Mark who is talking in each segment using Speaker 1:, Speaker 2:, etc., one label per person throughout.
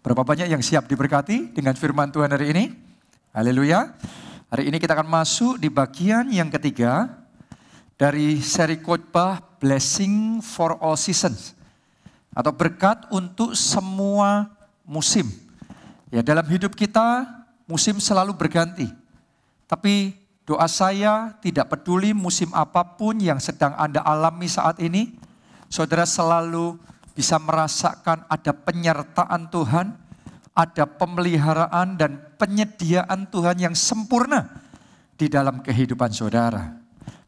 Speaker 1: Berapa banyak yang siap diberkati dengan firman Tuhan hari ini? Haleluya. Hari ini kita akan masuk di bagian yang ketiga dari seri khotbah Blessing for All Seasons. Atau berkat untuk semua musim. Ya, dalam hidup kita musim selalu berganti. Tapi doa saya tidak peduli musim apapun yang sedang Anda alami saat ini. Saudara selalu bisa merasakan ada penyertaan Tuhan, ada pemeliharaan dan penyediaan Tuhan yang sempurna di dalam kehidupan saudara.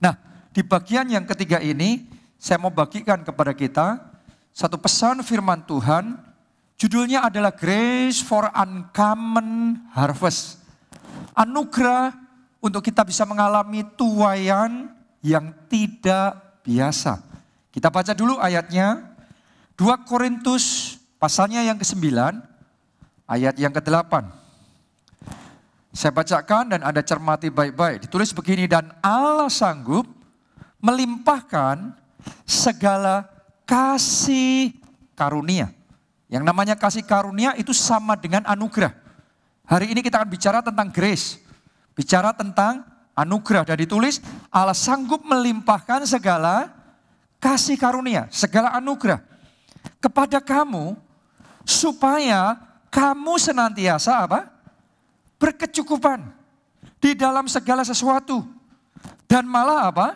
Speaker 1: Nah, di bagian yang ketiga ini saya mau bagikan kepada kita satu pesan firman Tuhan. Judulnya adalah Grace for Uncommon Harvest. Anugerah untuk kita bisa mengalami tuaian yang tidak biasa. Kita baca dulu ayatnya. 2 Korintus pasalnya yang ke-9, ayat yang ke-8. Saya bacakan dan Anda cermati baik-baik. Ditulis begini, dan Allah sanggup melimpahkan segala kasih karunia. Yang namanya kasih karunia itu sama dengan anugerah. Hari ini kita akan bicara tentang grace. Bicara tentang anugerah. Dan ditulis, Allah sanggup melimpahkan segala kasih karunia, segala anugerah kepada kamu, supaya kamu senantiasa apa? Berkecukupan di dalam segala sesuatu. Dan malah apa?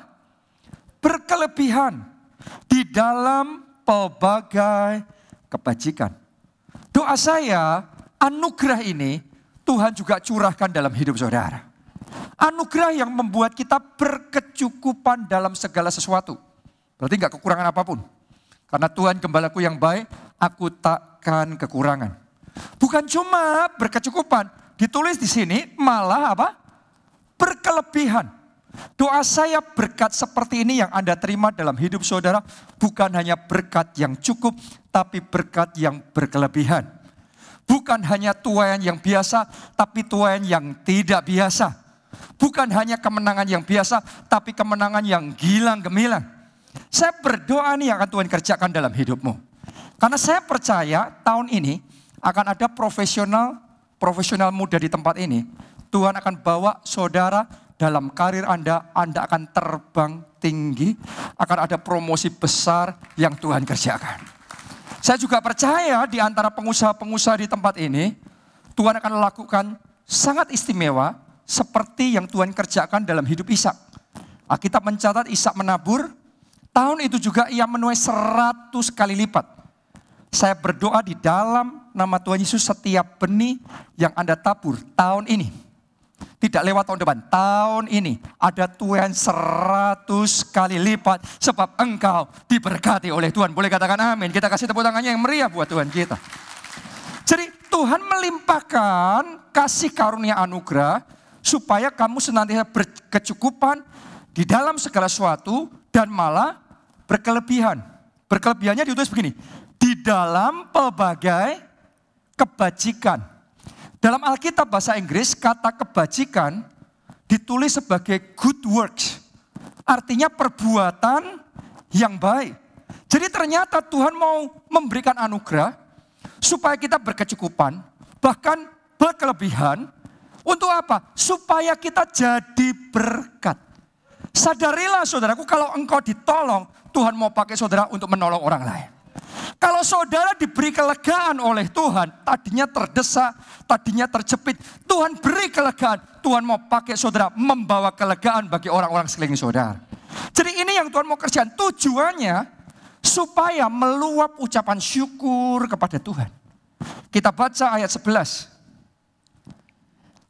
Speaker 1: Berkelebihan di dalam pelbagai kebajikan. Doa saya, anugerah ini Tuhan juga curahkan dalam hidup saudara. Anugerah yang membuat kita berkecukupan dalam segala sesuatu. Berarti enggak kekurangan apapun. Karena Tuhan gembalaku yang baik, aku takkan kekurangan. Bukan cuma berkecukupan, ditulis di sini malah apa? Berkelebihan. Doa saya berkat seperti ini yang Anda terima dalam hidup saudara, bukan hanya berkat yang cukup, tapi berkat yang berkelebihan. Bukan hanya tuaian yang biasa, tapi tuaian yang tidak biasa. Bukan hanya kemenangan yang biasa, tapi kemenangan yang gilang gemilang. Saya berdoa nih yang akan Tuhan kerjakan dalam hidupmu. Karena saya percaya tahun ini akan ada profesional muda di tempat ini. Tuhan akan bawa saudara dalam karir Anda akan terbang tinggi. Akan ada promosi besar yang Tuhan kerjakan. Saya juga percaya di antara pengusaha-pengusaha di tempat ini, Tuhan akan lakukan sangat istimewa seperti yang Tuhan kerjakan dalam hidup Ishak. Alkitab mencatat Ishak menabur. Tahun itu juga ia menuai 100 kali lipat. Saya berdoa di dalam nama Tuhan Yesus setiap benih yang Anda tabur tahun ini. Tidak lewat tahun depan, tahun ini ada tuaian 100 kali lipat. Sebab engkau diberkati oleh Tuhan. Boleh katakan amin. Kita kasih tepuk tangannya yang meriah buat Tuhan kita. Jadi Tuhan melimpahkan kasih karunia anugerah supaya kamu senantiasa berkecukupan di dalam segala sesuatu dan malah berkelebihan. Berkelebihannya ditulis begini, di dalam pelbagai kebajikan. Dalam Alkitab bahasa Inggris kata kebajikan ditulis sebagai good works. Artinya perbuatan yang baik. Jadi ternyata Tuhan mau memberikan anugerah supaya kita berkecukupan, bahkan berkelebihan. Untuk apa? Supaya kita jadi berkat. Sadarilah saudaraku, kalau engkau ditolong, Tuhan mau pakai saudara untuk menolong orang lain. Kalau saudara diberi kelegaan oleh Tuhan, tadinya terdesak, tadinya terjepit, Tuhan beri kelegaan, Tuhan mau pakai saudara membawa kelegaan bagi orang-orang sekeliling saudara. Jadi ini yang Tuhan mau kerjakan, tujuannya supaya meluap ucapan syukur kepada Tuhan. Kita baca ayat 11.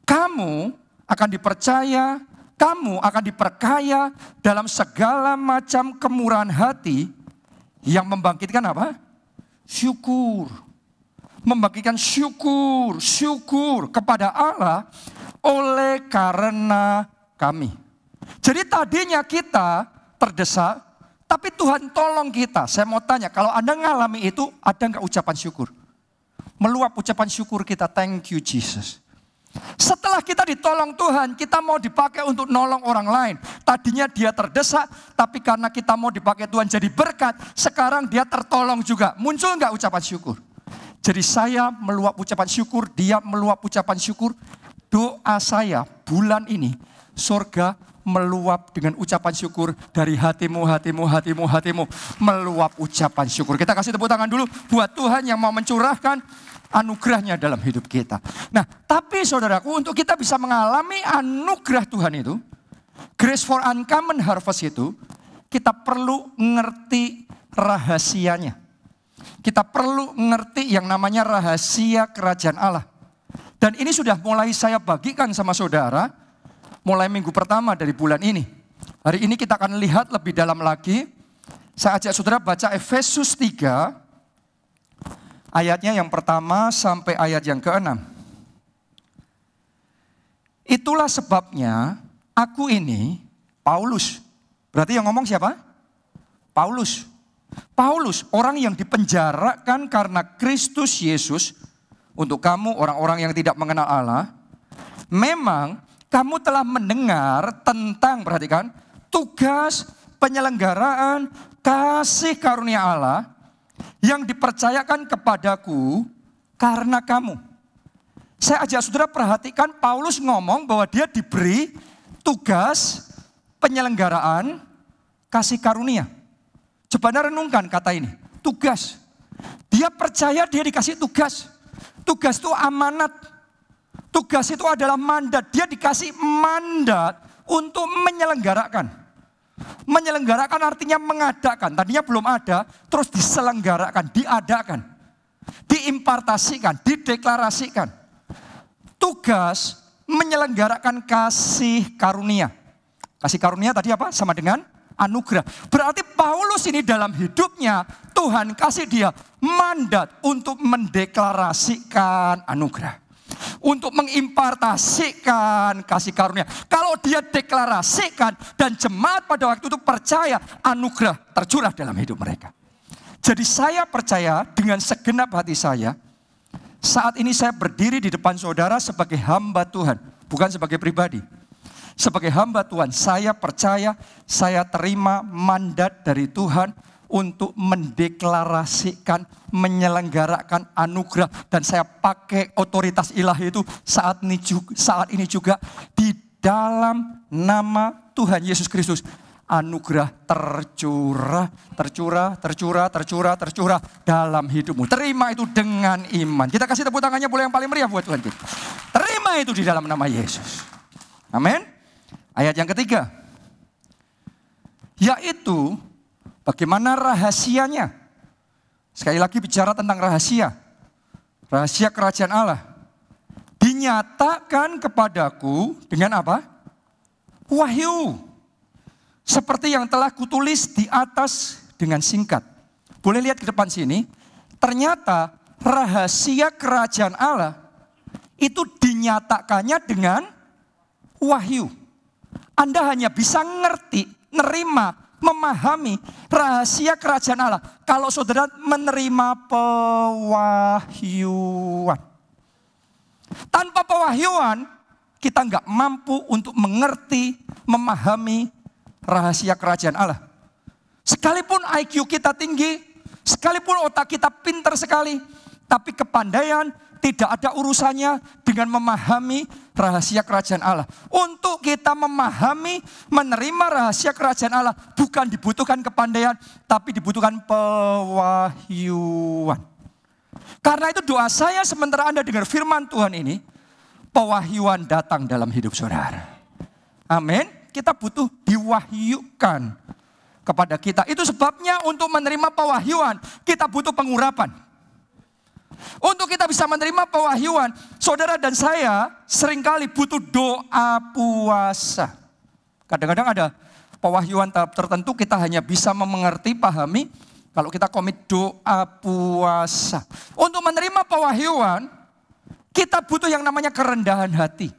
Speaker 1: Kamu akan dipercaya, kamu akan diperkaya dalam segala macam kemurahan hati yang membangkitkan apa? Syukur. Membangkitkan syukur kepada Allah oleh karena kami. Jadi tadinya kita terdesak, tapi Tuhan tolong kita. Saya mau tanya, kalau Anda ngalami itu, ada nggak ucapan syukur? Meluap ucapan syukur kita, thank you Jesus. Setelah kita ditolong Tuhan, kita mau dipakai untuk nolong orang lain. Tadinya dia terdesak, tapi karena kita mau dipakai Tuhan jadi berkat, sekarang dia tertolong juga. Muncul nggak ucapan syukur? Jadi saya meluap ucapan syukur, dia meluap ucapan syukur. Doa saya bulan ini, surga meluap dengan ucapan syukur dari hatimu, meluap ucapan syukur. Kita kasih tepuk tangan dulu buat Tuhan yang mau mencurahkan anugerahnya dalam hidup kita. Nah, tapi saudaraku, untuk kita bisa mengalami anugerah Tuhan itu, Grace for Uncommon Harvest itu, kita perlu ngerti rahasianya. Kita perlu ngerti yang namanya rahasia kerajaan Allah. Dan ini sudah mulai saya bagikan sama saudara, mulai minggu pertama dari bulan ini. Hari ini kita akan lihat lebih dalam lagi. Saya ajak saudara baca Efesus 3, ayatnya yang pertama sampai ayat yang ke-6. Itulah sebabnya aku ini, Paulus. Berarti yang ngomong siapa? Paulus. Paulus, orang yang dipenjarakan karena Kristus Yesus. Untuk kamu orang-orang yang tidak mengenal Allah. Memang kamu telah mendengar tentang, perhatikan, tugas penyelenggaraan kasih karunia Allah yang dipercayakan kepadaku karena kamu. Saya ajak saudara perhatikan, Paulus ngomong bahwa dia diberi tugas penyelenggaraan kasih karunia. Coba renungkan kata ini, tugas. Dia percaya dia dikasih tugas. Tugas itu amanat. Tugas itu adalah mandat. Dia dikasih mandat untuk menyelenggarakan. Menyelenggarakan artinya mengadakan. Tadinya belum ada, terus diselenggarakan, diadakan. Diimpartasikan, dideklarasikan. Tugas menyelenggarakan kasih karunia. Kasih karunia tadi apa? Sama dengan anugerah. Berarti Paulus ini dalam hidupnya Tuhan kasih dia mandat untuk mendeklarasikan anugerah. Untuk mengimpartasikan kasih karunia. Kalau dia deklarasikan dan jemaat pada waktu itu percaya, anugerah tercurah dalam hidup mereka. Jadi saya percaya dengan segenap hati saya, saat ini saya berdiri di depan saudara sebagai hamba Tuhan, bukan sebagai pribadi. Sebagai hamba Tuhan, saya percaya, saya terima mandat dari Tuhan untuk mendeklarasikan, menyelenggarakan anugerah. Dan saya pakai otoritas ilahi itu saat ini juga di dalam nama Tuhan Yesus Kristus. Anugerah tercurah dalam hidupmu. Terima itu dengan iman. Kita kasih tepuk tangannya boleh yang paling meriah buat Tuhan kita. Terima itu di dalam nama Yesus. Amin. Ayat yang ketiga, yaitu bagaimana rahasianya. Sekali lagi bicara tentang rahasia. Rahasia kerajaan Allah. Dinyatakan kepadaku dengan apa? Wahyu. Seperti yang telah kutulis di atas dengan singkat. Boleh lihat ke depan sini. Ternyata rahasia kerajaan Allah itu dinyatakannya dengan wahyu. Anda hanya bisa ngerti, nerima, memahami rahasia kerajaan Allah kalau saudara menerima pewahyuan. Tanpa pewahyuan, kita nggak mampu untuk mengerti, memahami rahasia kerajaan Allah. Sekalipun IQ kita tinggi, sekalipun otak kita pintar sekali, tapi kepandaian tidak ada urusannya dengan memahami rahasia kerajaan Allah. Untuk kita memahami, menerima rahasia kerajaan Allah, bukan dibutuhkan kepandaian, tapi dibutuhkan pewahyuan. Karena itu doa saya sementara Anda dengar firman Tuhan ini, pewahyuan datang dalam hidup saudara. Amin. Kita butuh diwahyukan kepada kita. Itu sebabnya untuk menerima pewahyuan, kita butuh pengurapan. Untuk kita bisa menerima pewahyuan, saudara dan saya seringkali butuh doa puasa. Kadang-kadang ada pewahyuan tahap tertentu kita hanya bisa mengerti, pahami kalau kita komit doa puasa. Untuk menerima pewahyuan, kita butuh yang namanya kerendahan hati.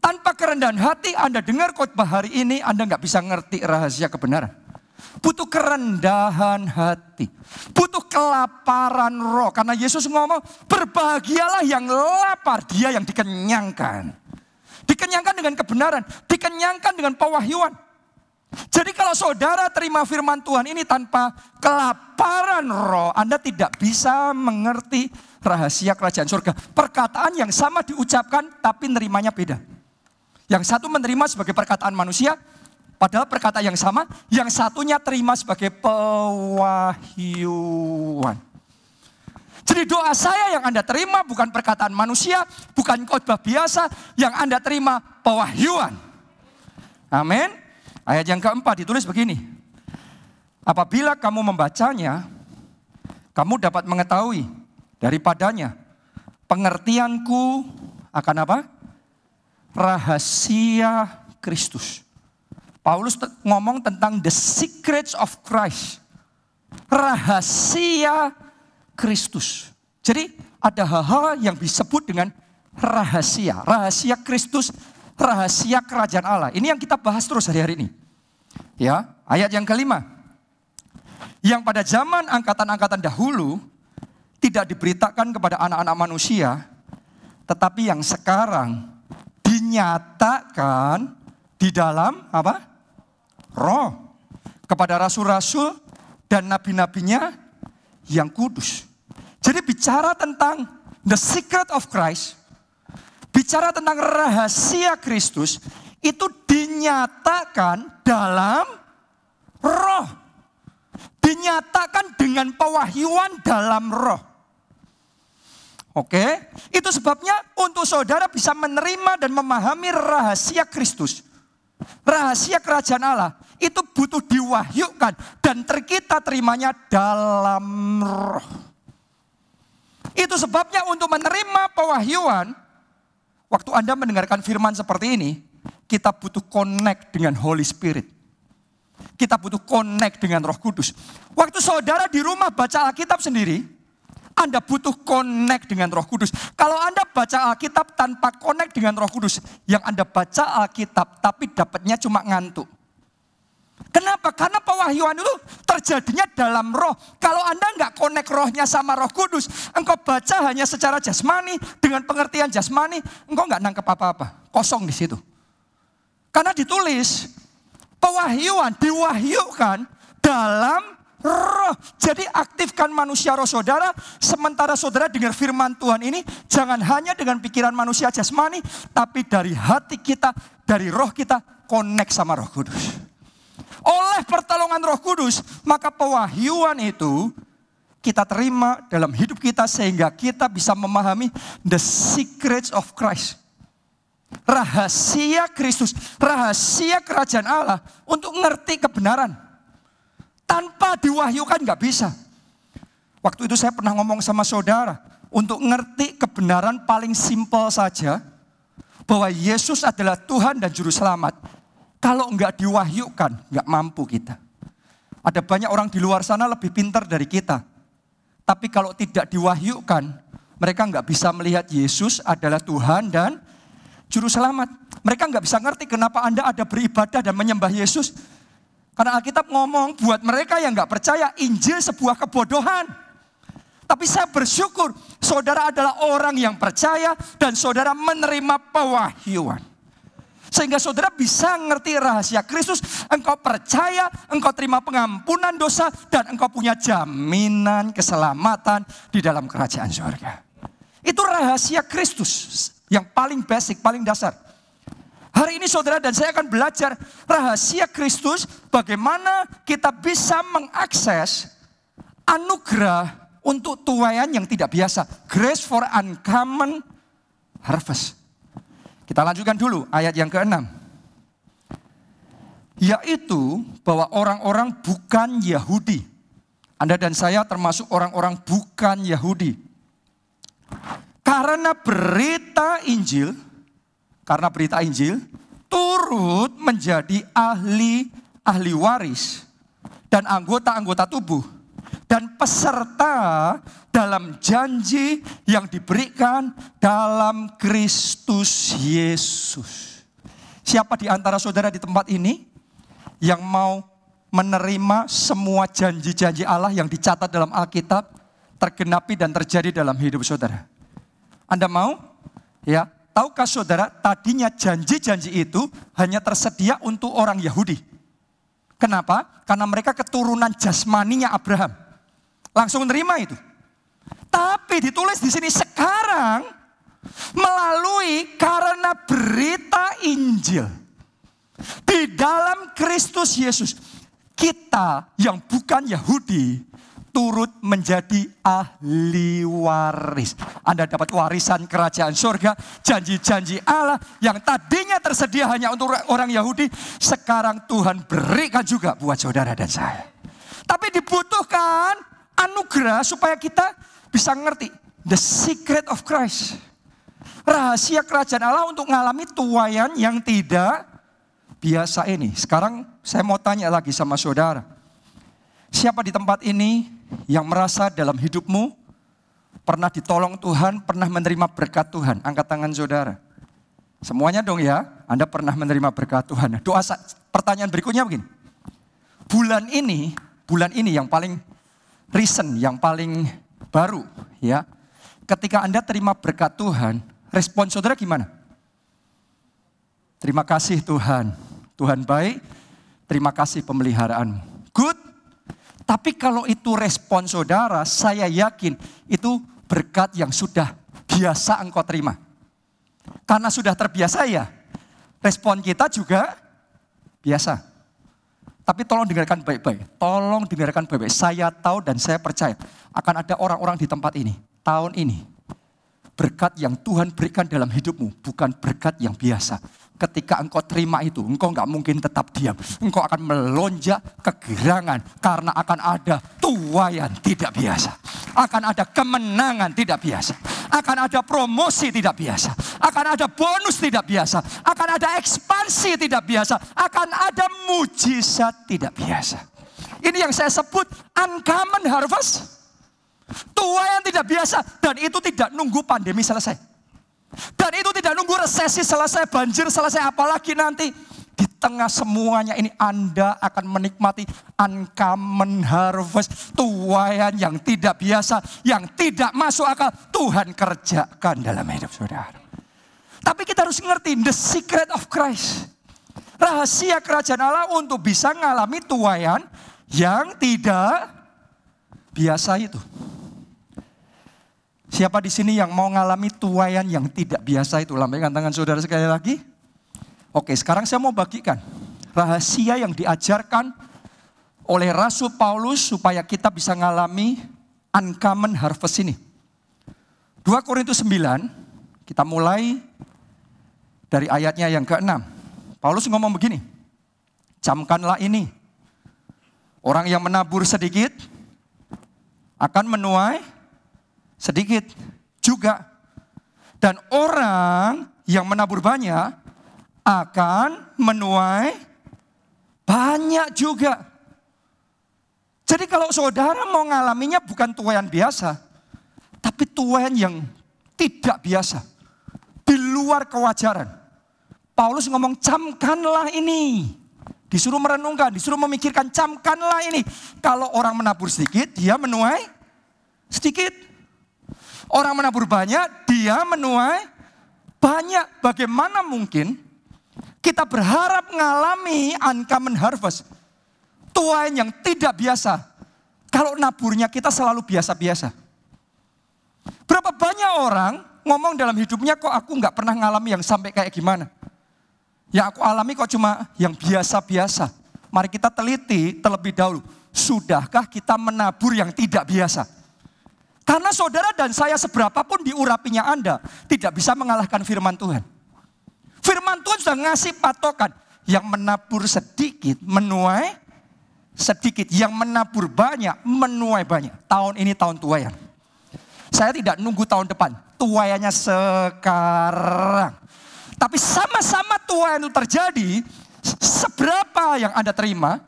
Speaker 1: Tanpa kerendahan hati, Anda dengar khotbah hari ini, Anda nggak bisa ngerti rahasia kebenaran. Butuh kerendahan hati. Butuh kelaparan roh. Karena Yesus ngomong, berbahagialah yang lapar, dia yang dikenyangkan. Dikenyangkan dengan kebenaran, dikenyangkan dengan pewahyuan. Jadi kalau saudara terima firman Tuhan ini tanpa kelaparan roh, Anda tidak bisa mengerti rahasia kerajaan surga. Perkataan yang sama diucapkan tapi nerimanya beda. Yang satu menerima sebagai perkataan manusia, padahal perkataan yang sama. Yang satunya terima sebagai pewahyuan. Jadi doa saya yang Anda terima bukan perkataan manusia, bukan khotbah biasa. Yang Anda terima pewahyuan. Amin. Ayat yang keempat ditulis begini. Apabila kamu membacanya, kamu dapat mengetahui daripadanya pengertianku akan apa? Rahasia Kristus. Paulus ngomong tentang the secrets of Christ. Rahasia Kristus. Jadi ada hal-hal yang disebut dengan rahasia. Rahasia Kristus, rahasia kerajaan Allah. Ini yang kita bahas terus hari-hari ini. Ya, ayat yang kelima. Yang pada zaman angkatan-angkatan dahulu tidak diberitakan kepada anak-anak manusia, tetapi yang sekarang dinyatakan di dalam apa? Roh kepada rasul-rasul dan nabi-nabinya yang kudus. Jadi bicara tentang the secret of Christ, bicara tentang rahasia Kristus, itu dinyatakan dalam roh. Dinyatakan dengan pewahyuan dalam roh. Oke, itu sebabnya untuk saudara bisa menerima dan memahami rahasia Kristus. Rahasia kerajaan Allah itu butuh diwahyukan dan kita terimanya dalam roh. Itu sebabnya untuk menerima pewahyuan, waktu Anda mendengarkan firman seperti ini, kita butuh connect dengan Holy Spirit. Kita butuh connect dengan Roh Kudus. Waktu saudara di rumah baca Alkitab sendiri, Anda butuh connect dengan Roh Kudus. Kalau Anda baca Alkitab tanpa connect dengan Roh Kudus, yang Anda baca Alkitab tapi dapatnya cuma ngantuk. Kenapa? Karena pewahyuan itu terjadinya dalam roh. Kalau Anda nggak connect rohnya sama Roh Kudus, engkau baca hanya secara jasmani, dengan pengertian jasmani, engkau nggak nangkep apa-apa. Kosong di situ. Karena ditulis, pewahyuan diwahyukan dalam roh. Jadi aktifkan manusia roh saudara. Sementara saudara dengar firman Tuhan ini, jangan hanya dengan pikiran manusia jasmani, tapi dari hati kita, dari roh kita, connect sama Roh Kudus. Oleh pertolongan Roh Kudus, maka pewahyuan itu kita terima dalam hidup kita sehingga kita bisa memahami the secrets of Christ. Rahasia Kristus, rahasia kerajaan Allah untuk ngerti kebenaran. Tanpa diwahyukan nggak bisa. Waktu itu saya pernah ngomong sama saudara, untuk ngerti kebenaran paling simpel saja, bahwa Yesus adalah Tuhan dan Juru Selamat. Kalau nggak diwahyukan, nggak mampu kita. Ada banyak orang di luar sana lebih pintar dari kita. Tapi kalau tidak diwahyukan, mereka nggak bisa melihat Yesus adalah Tuhan dan Juru Selamat. Mereka nggak bisa ngerti kenapa Anda ada beribadah dan menyembah Yesus. Karena Alkitab ngomong buat mereka yang nggak percaya Injil sebuah kebodohan. Tapi saya bersyukur saudara adalah orang yang percaya dan saudara menerima pewahyuan. Sehingga saudara bisa ngerti rahasia Kristus, engkau percaya, engkau terima pengampunan dosa dan engkau punya jaminan keselamatan di dalam kerajaan surga. Itu rahasia Kristus. Yang paling basic, paling dasar. Hari ini saudara dan saya akan belajar rahasia Kristus. Bagaimana kita bisa mengakses anugerah untuk tuaian yang tidak biasa. Grace for uncommon harvest. Kita lanjutkan dulu ayat yang ke-6. Yaitu bahwa orang-orang bukan Yahudi. Anda dan saya termasuk orang-orang bukan Yahudi. Karena berita Injil turut menjadi ahli waris dan anggota-anggota tubuh dan peserta dalam janji yang diberikan dalam Kristus Yesus. Siapa di antara saudara di tempat ini yang mau menerima semua janji-janji Allah yang dicatat dalam Alkitab tergenapi dan terjadi dalam hidup saudara? Anda mau? Ya, tahukah saudara, tadinya janji-janji itu hanya tersedia untuk orang Yahudi. Kenapa? Karena mereka keturunan jasmaninya Abraham. Langsung nerima itu. Tapi ditulis di sini sekarang melalui karena berita Injil. Di dalam Kristus Yesus, kita yang bukan Yahudi turut menjadi ahli waris. Anda dapat warisan kerajaan surga, janji-janji Allah yang tadinya tersedia hanya untuk orang Yahudi, sekarang Tuhan berikan juga buat saudara dan saya. Tapi dibutuhkan anugerah supaya kita bisa ngerti the secret of Christ. Rahasia kerajaan Allah untuk mengalami tuaian yang tidak biasa ini. Sekarang saya mau tanya lagi sama saudara. Siapa di tempat ini yang merasa dalam hidupmu pernah ditolong Tuhan, pernah menerima berkat Tuhan? Angkat tangan saudara. Semuanya dong ya, Anda pernah menerima berkat Tuhan. Pertanyaan berikutnya begini. Bulan ini yang paling recent, yang paling baru ya. Ketika Anda terima berkat Tuhan, respon saudara gimana? Terima kasih Tuhan, Tuhan baik, terima kasih pemeliharaanmu. Good. Tapi kalau itu respon saudara, saya yakin itu berkat yang sudah biasa engkau terima. Karena sudah terbiasa ya, respon kita juga biasa. Tapi tolong dengarkan baik-baik, tolong dengarkan baik-baik. Saya tahu dan saya percaya akan ada orang-orang di tempat ini, tahun ini. Berkat yang Tuhan berikan dalam hidupmu bukan berkat yang biasa. Ketika engkau terima itu, engkau nggak mungkin tetap diam. Engkau akan melonjak kegirangan karena akan ada tuaian tidak biasa. Akan ada kemenangan tidak biasa. Akan ada promosi tidak biasa. Akan ada bonus tidak biasa. Akan ada ekspansi tidak biasa. Akan ada mujizat tidak biasa. Ini yang saya sebut uncommon harvest. Tuaian tidak biasa. Dan itu tidak nunggu pandemi selesai. Dan itu tidak nunggu resesi selesai, banjir selesai, apalagi nanti. Di tengah semuanya ini Anda akan menikmati uncommon harvest. Tuaian yang tidak biasa, yang tidak masuk akal. Tuhan kerjakan dalam hidup saudara. Tapi kita harus ngerti the secret of Christ. Rahasia kerajaan Allah untuk bisa mengalami tuaian yang tidak biasa itu. Siapa di sini yang mau mengalami tuaian yang tidak biasa itu? Lambaikan tangan saudara sekali lagi. Oke, sekarang saya mau bagikan rahasia yang diajarkan oleh Rasul Paulus supaya kita bisa mengalami uncommon harvest ini. 2 Korintus 9, kita mulai dari ayatnya yang ke-6. Paulus ngomong begini, camkanlah ini, orang yang menabur sedikit akan menuai sedikit juga. Dan orang yang menabur banyak akan menuai banyak juga. Jadi kalau saudara mau ngalaminya bukan tuaian biasa, tapi tuaian yang tidak biasa. Di luar kewajaran. Paulus ngomong camkanlah ini. Disuruh merenungkan, disuruh memikirkan, camkanlah ini. Kalau orang menabur sedikit, dia menuai sedikit. Orang menabur banyak, dia menuai banyak. Bagaimana mungkin kita berharap mengalami uncommon harvest, tuaian yang tidak biasa, kalau naburnya kita selalu biasa-biasa? Berapa banyak orang ngomong dalam hidupnya, kok aku nggak pernah ngalami yang sampai kayak gimana? Yang aku alami kok cuma yang biasa-biasa. Mari kita teliti terlebih dahulu. Sudahkah kita menabur yang tidak biasa? Karena saudara dan saya seberapapun diurapinya Anda, tidak bisa mengalahkan firman Tuhan. Firman Tuhan sudah ngasih patokan. Yang menabur sedikit, menuai sedikit. Yang menabur banyak, menuai banyak. Tahun ini tahun tuaian. Saya tidak nunggu tahun depan. Tuaiannya sekarang. Tapi sama-sama tuaian itu terjadi, seberapa yang Anda terima,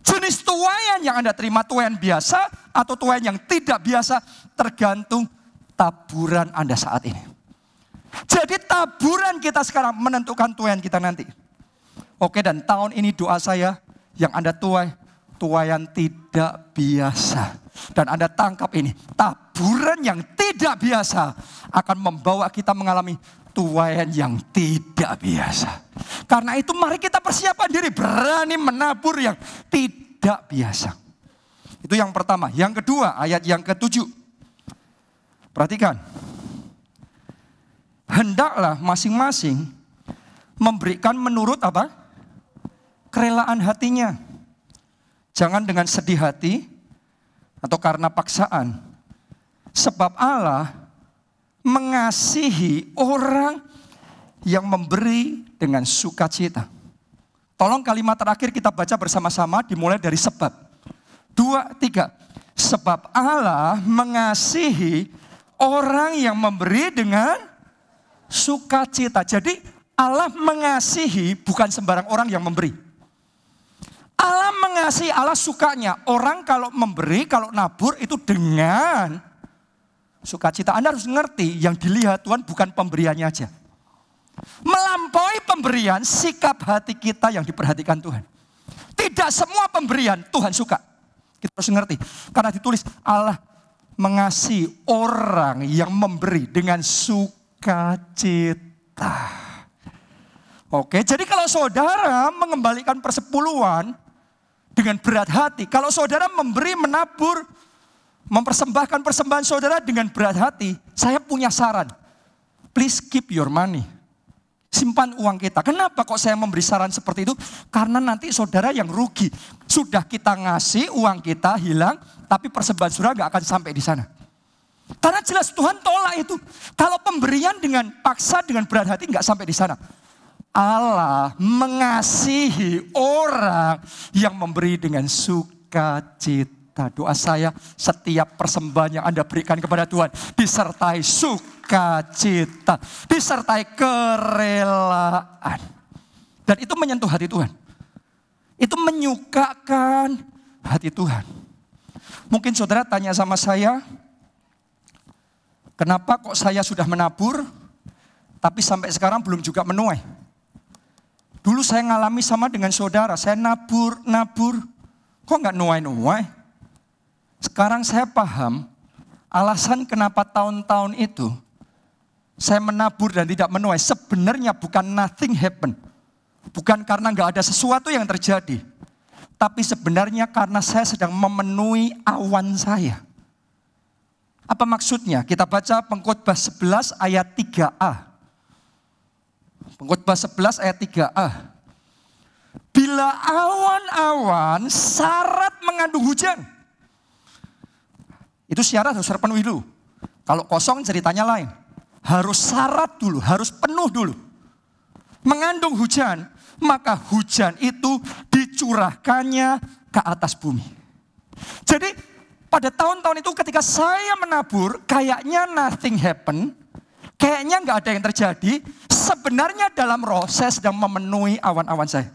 Speaker 1: jenis tuaian yang Anda terima, tuaian biasa atau tuaian yang tidak biasa, tergantung taburan Anda saat ini. Jadi taburan kita sekarang menentukan tuaian kita nanti. Oke, dan tahun ini doa saya yang Anda tuai, tuaian tidak biasa. Dan Anda tangkap ini, taburan yang tidak biasa akan membawa kita mengalami tuaian yang tidak biasa. Karena itu mari kita persiapkan diri berani menabur yang tidak biasa. Itu yang pertama. Yang kedua, ayat yang ke-7. Perhatikan. Hendaklah masing-masing memberikan menurut apa? Kerelaan hatinya. Jangan dengan sedih hati atau karena paksaan. Sebab Allah mengasihi orang yang memberi dengan sukacita. Tolong kalimat terakhir kita baca bersama-sama dimulai dari sebab. 2, 3. Sebab Allah mengasihi orang yang memberi dengan sukacita. Jadi Allah mengasihi bukan sembarang orang yang memberi. Allah mengasihi, Allah sukanya. Orang kalau memberi, kalau nabur itu dengan sukacita. Anda harus ngerti yang dilihat Tuhan bukan pemberiannya aja. Melampaui pemberian, sikap hati kita yang diperhatikan Tuhan. Tidak semua pemberian Tuhan suka. Kita harus ngerti. Karena ditulis Allah mengasihi orang yang memberi dengan sukacita. Oke, jadi kalau saudara mengembalikan persepuluhan dengan berat hati. Kalau saudara memberi, menabur, mempersembahkan persembahan saudara dengan berat hati. Saya punya saran. Please keep your money. Simpan uang kita. Kenapa kok saya memberi saran seperti itu? Karena nanti saudara yang rugi. Sudah kita ngasih uang kita hilang, tapi persembahan saudara gak akan sampai di sana. Karena jelas Tuhan tolak itu. Kalau pemberian dengan paksa, dengan berat hati gak sampai di sana. Allah mengasihi orang yang memberi dengan sukacita. Doa saya setiap persembahan yang Anda berikan kepada Tuhan disertai sukacita, disertai kerelaan. Dan itu menyentuh hati Tuhan. Itu menyukakan hati Tuhan. Mungkin saudara tanya sama saya, kenapa kok saya sudah menabur, tapi sampai sekarang belum juga menuai? Dulu saya ngalami sama dengan saudara, saya nabur, kok nggak nuai-nuai? Sekarang saya paham alasan kenapa tahun-tahun itu saya menabur dan tidak menuai. Sebenarnya bukan nothing happen. Bukan karena nggak ada sesuatu yang terjadi. Tapi sebenarnya karena saya sedang memenuhi awan saya. Apa maksudnya? Kita baca Pengkhotbah 11 ayat 3a. Pengkhotbah 11 ayat 3a. Bila awan-awan syarat mengandung hujan. Itu syarat harus terpenuhi dulu. Kalau kosong ceritanya lain. Harus syarat dulu, harus penuh dulu. Mengandung hujan, maka hujan itu dicurahkannya ke atas bumi. Jadi pada tahun-tahun itu ketika saya menabur, kayaknya nothing happen. Kayaknya nggak ada yang terjadi. Sebenarnya dalam roh saya sedang memenuhi awan-awan saya.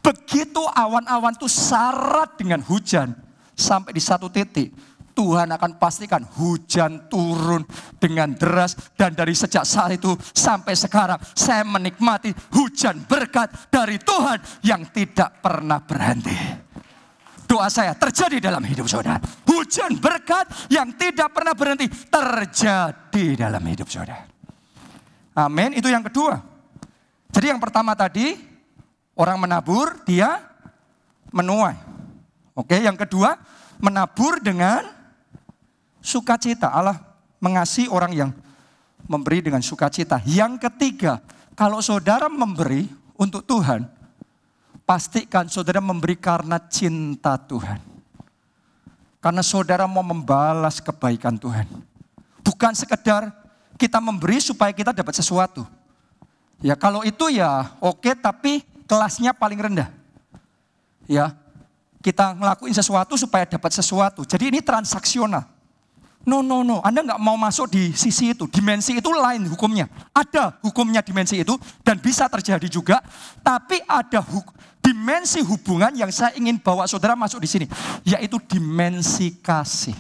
Speaker 1: Begitu awan-awan itu syarat dengan hujan. Sampai di satu titik. Tuhan akan pastikan hujan turun dengan deras. Dan dari sejak saat itu sampai sekarang saya menikmati hujan berkat dari Tuhan yang tidak pernah berhenti. Doa saya terjadi dalam hidup saudara. Hujan berkat yang tidak pernah berhenti terjadi dalam hidup saudara. Amin, itu yang kedua. Jadi yang pertama tadi orang menabur dia menuai. Oke, yang kedua menabur dengan sukacita. Allah mengasihi orang yang memberi dengan sukacita. Yang ketiga, kalau saudara memberi untuk Tuhan, pastikan saudara memberi karena cinta Tuhan. Karena saudara mau membalas kebaikan Tuhan. Bukan sekedar kita memberi supaya kita dapat sesuatu. Ya kalau itu ya oke, tapi kelasnya paling rendah. Ya, kita ngelakuin sesuatu supaya dapat sesuatu. Jadi ini transaksional. No. Anda nggak mau masuk di sisi itu. Dimensi itu lain hukumnya. Ada hukumnya dimensi itu dan bisa terjadi juga. Tapi ada dimensi hubungan yang saya ingin bawa saudara masuk di sini. Yaitu dimensi kasih.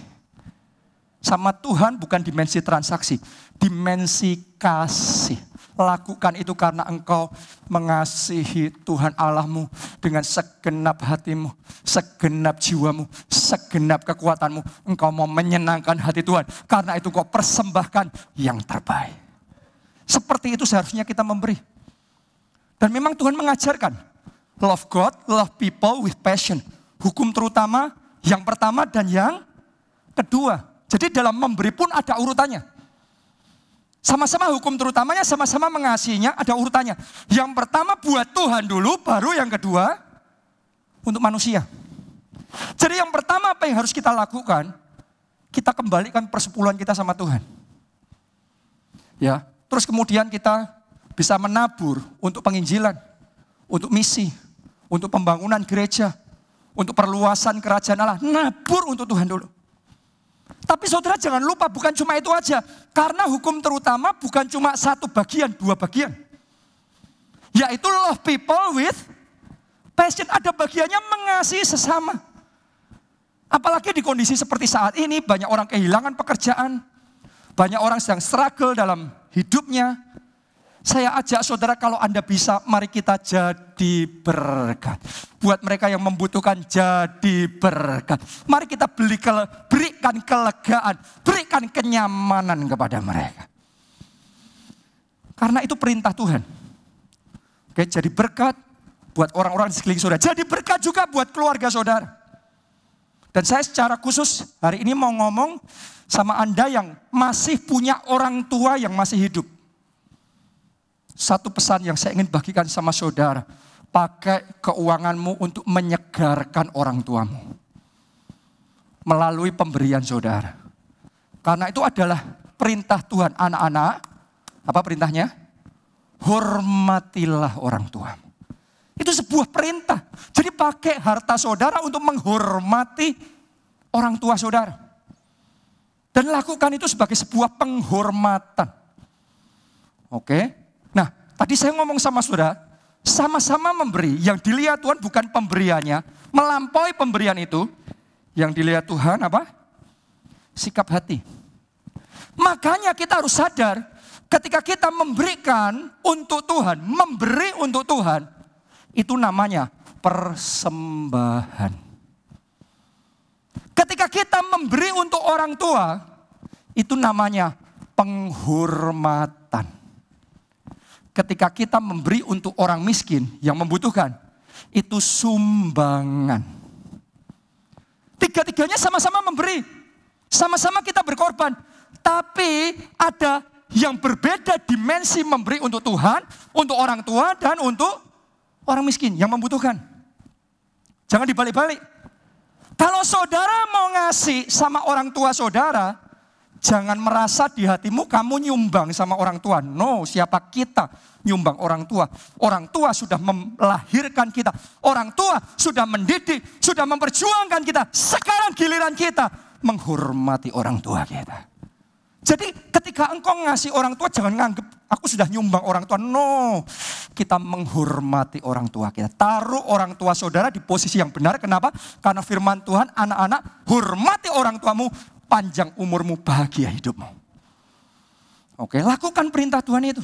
Speaker 1: Sama Tuhan bukan dimensi transaksi. Dimensi kasih. Lakukan itu karena engkau mengasihi Tuhan Allahmu dengan segenap hatimu, segenap jiwamu, segenap kekuatanmu. Engkau mau menyenangkan hati Tuhan. Karena itu kau persembahkan yang terbaik. Seperti itu seharusnya kita memberi. Dan memang Tuhan mengajarkan, love God, love people with passion. Hukum terutama yang pertama dan yang kedua. Jadi dalam memberi pun ada urutannya. Sama-sama hukum terutamanya, sama-sama mengasihinya, ada urutannya. Yang pertama buat Tuhan dulu, baru yang kedua untuk manusia. Jadi yang pertama apa yang harus kita lakukan? Kita kembalikan persepuluhan kita sama Tuhan. Ya, terus kemudian kita bisa menabur untuk penginjilan, untuk misi, untuk pembangunan gereja, untuk perluasan kerajaan Allah. Nabur untuk Tuhan dulu. Tapi saudara jangan lupa bukan cuma itu aja. Karena hukum terutama bukan cuma satu bagian, dua bagian. Yaitu love people with passion. Ada bagiannya mengasihi sesama. Apalagi di kondisi seperti saat ini banyak orang kehilangan pekerjaan. Banyak orang sedang struggle dalam hidupnya. Saya ajak saudara kalau Anda bisa, mari kita jadi berkat. Buat mereka yang membutuhkan jadi berkat. Mari kita berikan kelegaan, berikan kenyamanan kepada mereka. Karena itu perintah Tuhan. Oke, jadi berkat buat orang-orang di sekeliling saudara. Jadi berkat juga buat keluarga saudara. Dan saya secara khusus hari ini mau ngomong sama Anda yang masih punya orang tua yang masih hidup. Satu pesan yang saya ingin bagikan sama saudara. Pakai keuanganmu untuk menyegarkan orang tuamu. Melalui pemberian saudara. Karena itu adalah perintah Tuhan. Anak-anak, apa perintahnya? Hormatilah orang tuamu. Itu sebuah perintah. Jadi pakai harta saudara untuk menghormati orang tua saudara. Dan lakukan itu sebagai sebuah penghormatan. Oke. Nah, tadi saya ngomong sama saudara, sama-sama memberi. Yang dilihat Tuhan bukan pemberiannya, melampaui pemberian itu. Yang dilihat Tuhan apa? Sikap hati. Makanya kita harus sadar, ketika kita memberikan untuk Tuhan, memberi untuk Tuhan, itu namanya persembahan. Ketika kita memberi untuk orang tua, itu namanya penghormatan. Ketika kita memberi untuk orang miskin yang membutuhkan, itu sumbangan. Tiga-tiganya sama-sama memberi. Sama-sama kita berkorban. Tapi ada yang berbeda dimensi memberi untuk Tuhan, untuk orang tua, dan untuk orang miskin yang membutuhkan. Jangan dibalik-balik. Kalau saudara mau ngasih sama orang tua saudara, jangan merasa di hatimu kamu nyumbang sama orang tua. No, siapa kita nyumbang orang tua? Orang tua sudah melahirkan kita. Orang tua sudah mendidik, sudah memperjuangkan kita. Sekarang giliran kita menghormati orang tua kita. Jadi ketika engkau ngasih orang tua, jangan nganggep aku sudah nyumbang orang tua. No, kita menghormati orang tua kita. Taruh orang tua saudara di posisi yang benar. Kenapa? Karena firman Tuhan, anak-anak, hormati orang tuamu, panjang umurmu, bahagia hidupmu. Oke, lakukan perintah Tuhan itu.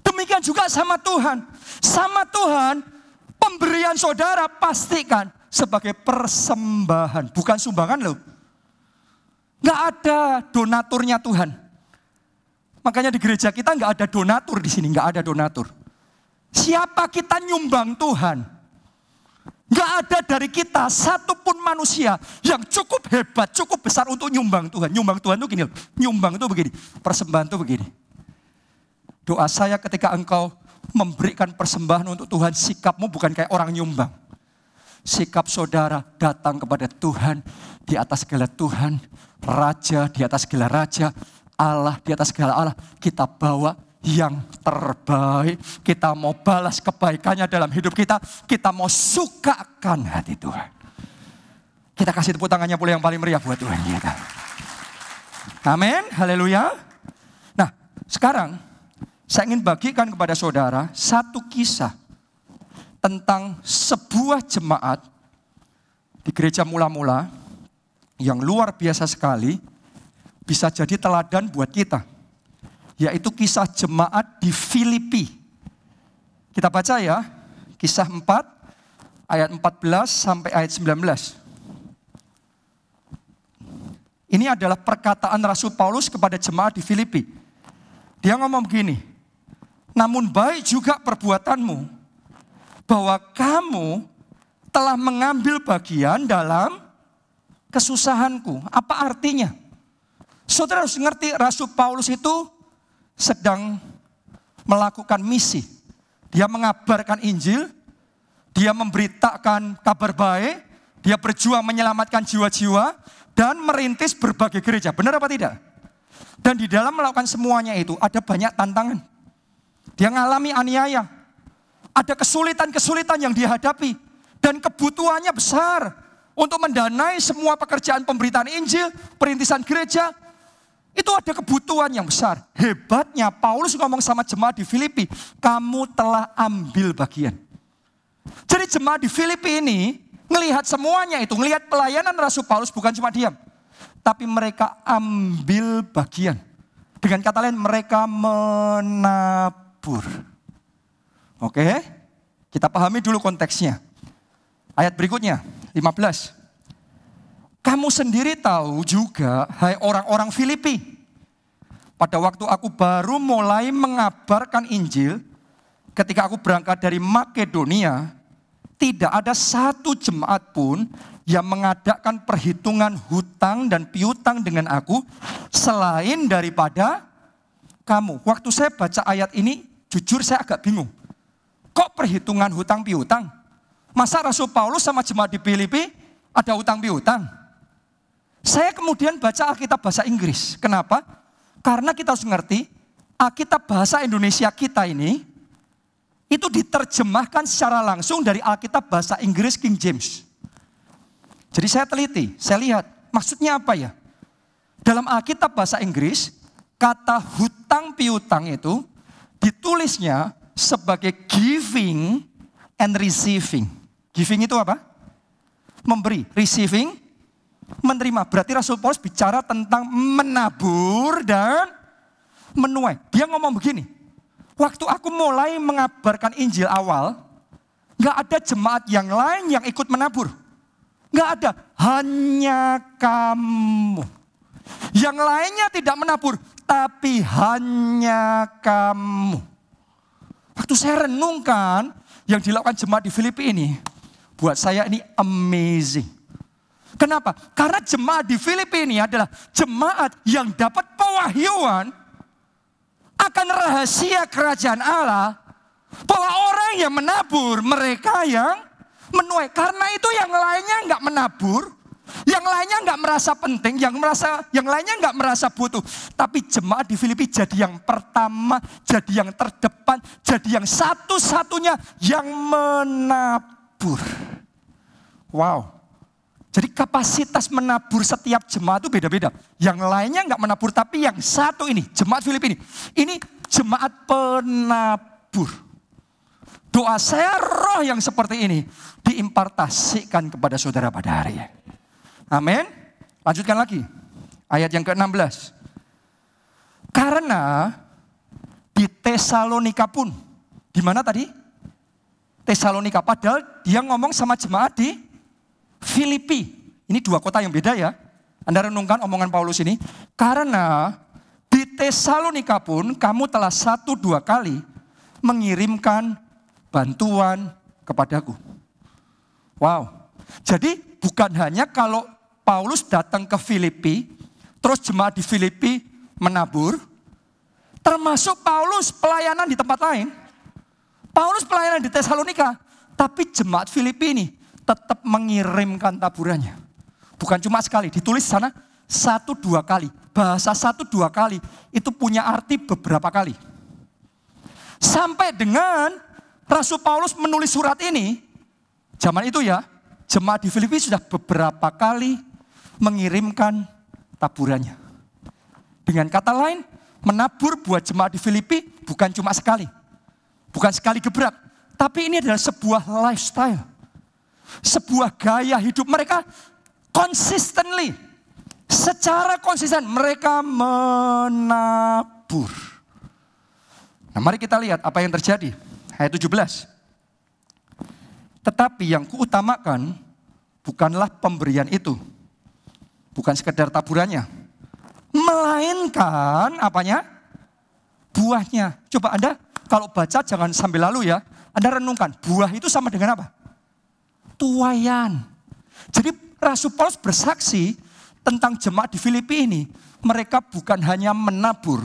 Speaker 1: Demikian juga sama Tuhan. Sama Tuhan, pemberian saudara pastikan sebagai persembahan. Bukan sumbangan loh. Nggak ada donaturnya Tuhan. Makanya di gereja kita nggak ada donatur di sini, nggak ada donatur. Siapa kita nyumbang Tuhan? Nggak ada dari kita satupun manusia yang cukup hebat, cukup besar untuk nyumbang Tuhan. Nyumbang Tuhan itu gini, nyumbang itu begini, persembahan itu begini. Doa saya ketika engkau memberikan persembahan untuk Tuhan, sikapmu bukan kayak orang nyumbang. Sikap saudara datang kepada Tuhan, di atas segala Tuhan, Raja di atas segala Raja, Allah di atas segala Allah. Kita bawa yang terbaik, kita mau balas kebaikannya dalam hidup kita, kita mau sukakan hati Tuhan. Kita kasih tepuk tangannya pula yang paling meriah buat Tuhan kita. Amin, haleluya. Nah, sekarang saya ingin bagikan kepada saudara satu kisah tentang sebuah jemaat di gereja mula-mula yang luar biasa sekali, bisa jadi teladan buat kita. Yaitu kisah jemaat di Filipi. Kita baca ya, kisah 4 ayat 14 sampai ayat 19. Ini adalah perkataan Rasul Paulus kepada jemaat di Filipi. Dia ngomong begini, namun baik juga perbuatanmu, bahwa kamu telah mengambil bagian dalam kesusahanku. Apa artinya? Saudara harus ngerti, Rasul Paulus itu sedang melakukan misi. Dia mengabarkan Injil, dia memberitakan kabar baik, dia berjuang menyelamatkan jiwa-jiwa, dan merintis berbagai gereja. Benar apa tidak? Dan di dalam melakukan semuanya itu ada banyak tantangan. Dia mengalami aniaya. Ada kesulitan-kesulitan yang dihadapi. Dan kebutuhannya besar untuk mendanai semua pekerjaan pemberitaan Injil, perintisan gereja. Itu ada kebutuhan yang besar. Hebatnya Paulus ngomong sama jemaat di Filipi, kamu telah ambil bagian. Jadi jemaat di Filipi ini ngelihat semuanya itu, ngelihat pelayanan Rasul Paulus bukan cuma diam. Tapi mereka ambil bagian. Dengan kata lain mereka menabur. Oke, kita pahami dulu konteksnya. Ayat berikutnya, 15. Kamu sendiri tahu juga, hai orang-orang Filipi, pada waktu aku baru mulai mengabarkan Injil, ketika aku berangkat dari Makedonia, tidak ada satu jemaat pun yang mengadakan perhitungan hutang dan piutang dengan aku, selain daripada kamu. Waktu saya baca ayat ini, jujur saya agak bingung. Kok perhitungan hutang piutang? Masa Rasul Paulus sama jemaat di Filipi ada hutang piutang? Saya kemudian baca Alkitab bahasa Inggris. Kenapa? Karena kita harus mengerti, Alkitab bahasa Indonesia kita ini, itu diterjemahkan secara langsung dari Alkitab bahasa Inggris King James. Jadi saya teliti, saya lihat, maksudnya apa ya? Dalam Alkitab bahasa Inggris, kata hutang piutang itu ditulisnya sebagai giving and receiving. Giving itu apa? Memberi, receiving, menerima. Berarti Rasul Paulus bicara tentang menabur dan menuai. Dia ngomong begini, waktu aku mulai mengabarkan Injil awal, gak ada jemaat yang lain yang ikut menabur. Gak ada, hanya kamu. Yang lainnya tidak menabur, tapi hanya kamu. Waktu saya renungkan yang dilakukan jemaat di Filipi ini, buat saya ini amazing. Kenapa? Karena jemaat di Filipi ini adalah jemaat yang dapat pewahyuan akan rahasia kerajaan Allah, bahwa orang yang menabur, mereka yang menuai. Karena itu yang lainnya nggak menabur, yang lainnya nggak merasa penting, yang lainnya nggak merasa butuh. Tapi jemaat di Filipi jadi yang pertama, jadi yang terdepan, jadi yang satu-satunya yang menabur. Wow. Jadi kapasitas menabur setiap jemaat itu beda-beda. Yang lainnya nggak menabur, tapi yang satu ini, jemaat Filipi ini jemaat penabur. Doa saya, roh yang seperti ini diimpartasikan kepada saudara pada hari ini. Amin. Lanjutkan lagi. Ayat yang ke-16. Karena di Tesalonika pun. Di mana tadi? Tesalonika. Padahal dia ngomong sama jemaat di Filipi. Ini dua kota yang beda ya. Anda renungkan omongan Paulus ini. Karena di Tesalonika pun kamu telah 1-2 kali mengirimkan bantuan kepadaku. Wow. Jadi bukan hanya kalau Paulus datang ke Filipi, terus jemaat di Filipi menabur, termasuk Paulus pelayanan di tempat lain. Paulus pelayanan di Tesalonika, tapi jemaat Filipi ini tetap mengirimkan taburannya. Bukan cuma sekali, ditulis sana 1-2 kali. Bahasa 1-2 kali itu punya arti beberapa kali. Sampai dengan Rasul Paulus menulis surat ini, zaman itu ya, jemaat di Filipi sudah beberapa kali mengirimkan taburannya. Dengan kata lain, menabur buat jemaat di Filipi bukan cuma sekali. Bukan sekali gebrak, tapi ini adalah sebuah lifestyle. Sebuah gaya hidup mereka consistently. Secara konsisten mereka menabur. Nah, mari kita lihat apa yang terjadi. Ayat 17. Tetapi yang kuutamakan bukanlah pemberian itu. Bukan sekedar taburannya. Melainkan apanya? Buahnya. Coba Anda kalau baca jangan sambil lalu ya. Anda renungkan, buah itu sama dengan apa? Tuaian. Jadi Rasul Paulus bersaksi tentang jemaat di Filipi ini. Mereka bukan hanya menabur,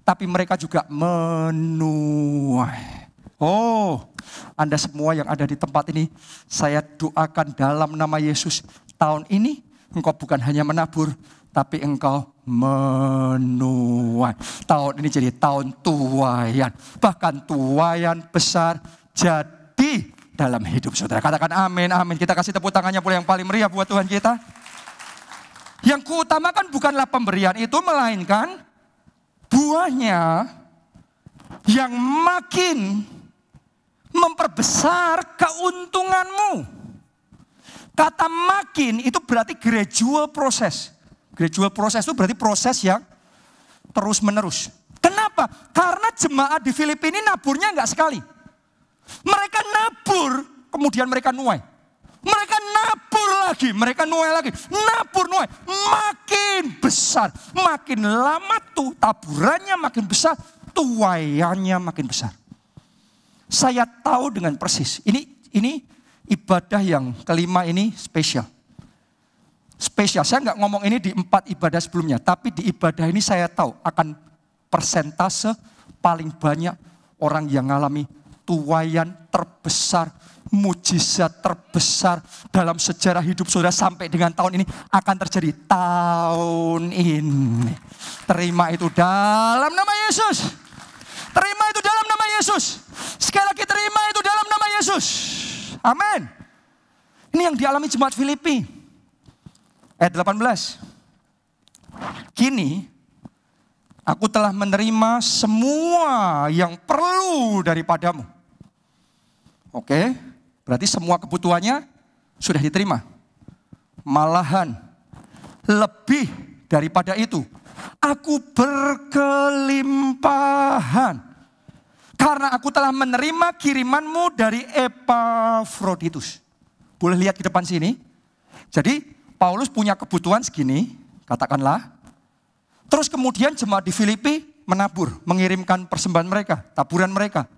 Speaker 1: tapi mereka juga menuai. Oh, Anda semua yang ada di tempat ini, saya doakan dalam nama Yesus, tahun ini engkau bukan hanya menabur, tapi engkau menuai. Tahun ini jadi tahun tuaian. Bahkan tuaian besar jadi dalam hidup saudara. Katakan amin, amin. Kita kasih tepuk tangannya pula yang paling meriah buat Tuhan kita. Yang kuutamakan bukanlah pemberian itu, melainkan buahnya yang makin memperbesar keuntunganmu. Kata makin itu berarti gradual proses. Gradual proses itu berarti proses yang terus menerus. Kenapa? Karena jemaat di Filipi ini naburnya enggak sekali. Mereka nabur, kemudian mereka nuai. Mereka nabur lagi, mereka nuai lagi. Nabur, nuai, makin besar. Makin lama tuh taburannya makin besar, tuaiannya makin besar. Saya tahu dengan persis, ini ibadah yang kelima ini spesial. Spesial, saya nggak ngomong ini di 4 ibadah sebelumnya, tapi di ibadah ini saya tahu akan persentase paling banyak orang yang mengalami tuaian terbesar, mujizat terbesar dalam sejarah hidup saudara sampai dengan tahun ini akan terjadi tahun ini. Terima itu dalam nama Yesus. Terima itu dalam nama Yesus. Sekali lagi terima itu dalam nama Yesus. Amin. Ini yang dialami jemaat Filipi. Ayat 18. Kini aku telah menerima semua yang perlu daripadamu. Oke, berarti semua kebutuhannya sudah diterima. Malahan lebih daripada itu, aku berkelimpahan. Karena aku telah menerima kirimanmu dari Epafroditus. Boleh lihat ke depan sini. Jadi Paulus punya kebutuhan segini, katakanlah. Terus kemudian jemaat di Filipi menabur, mengirimkan persembahan mereka, taburan mereka.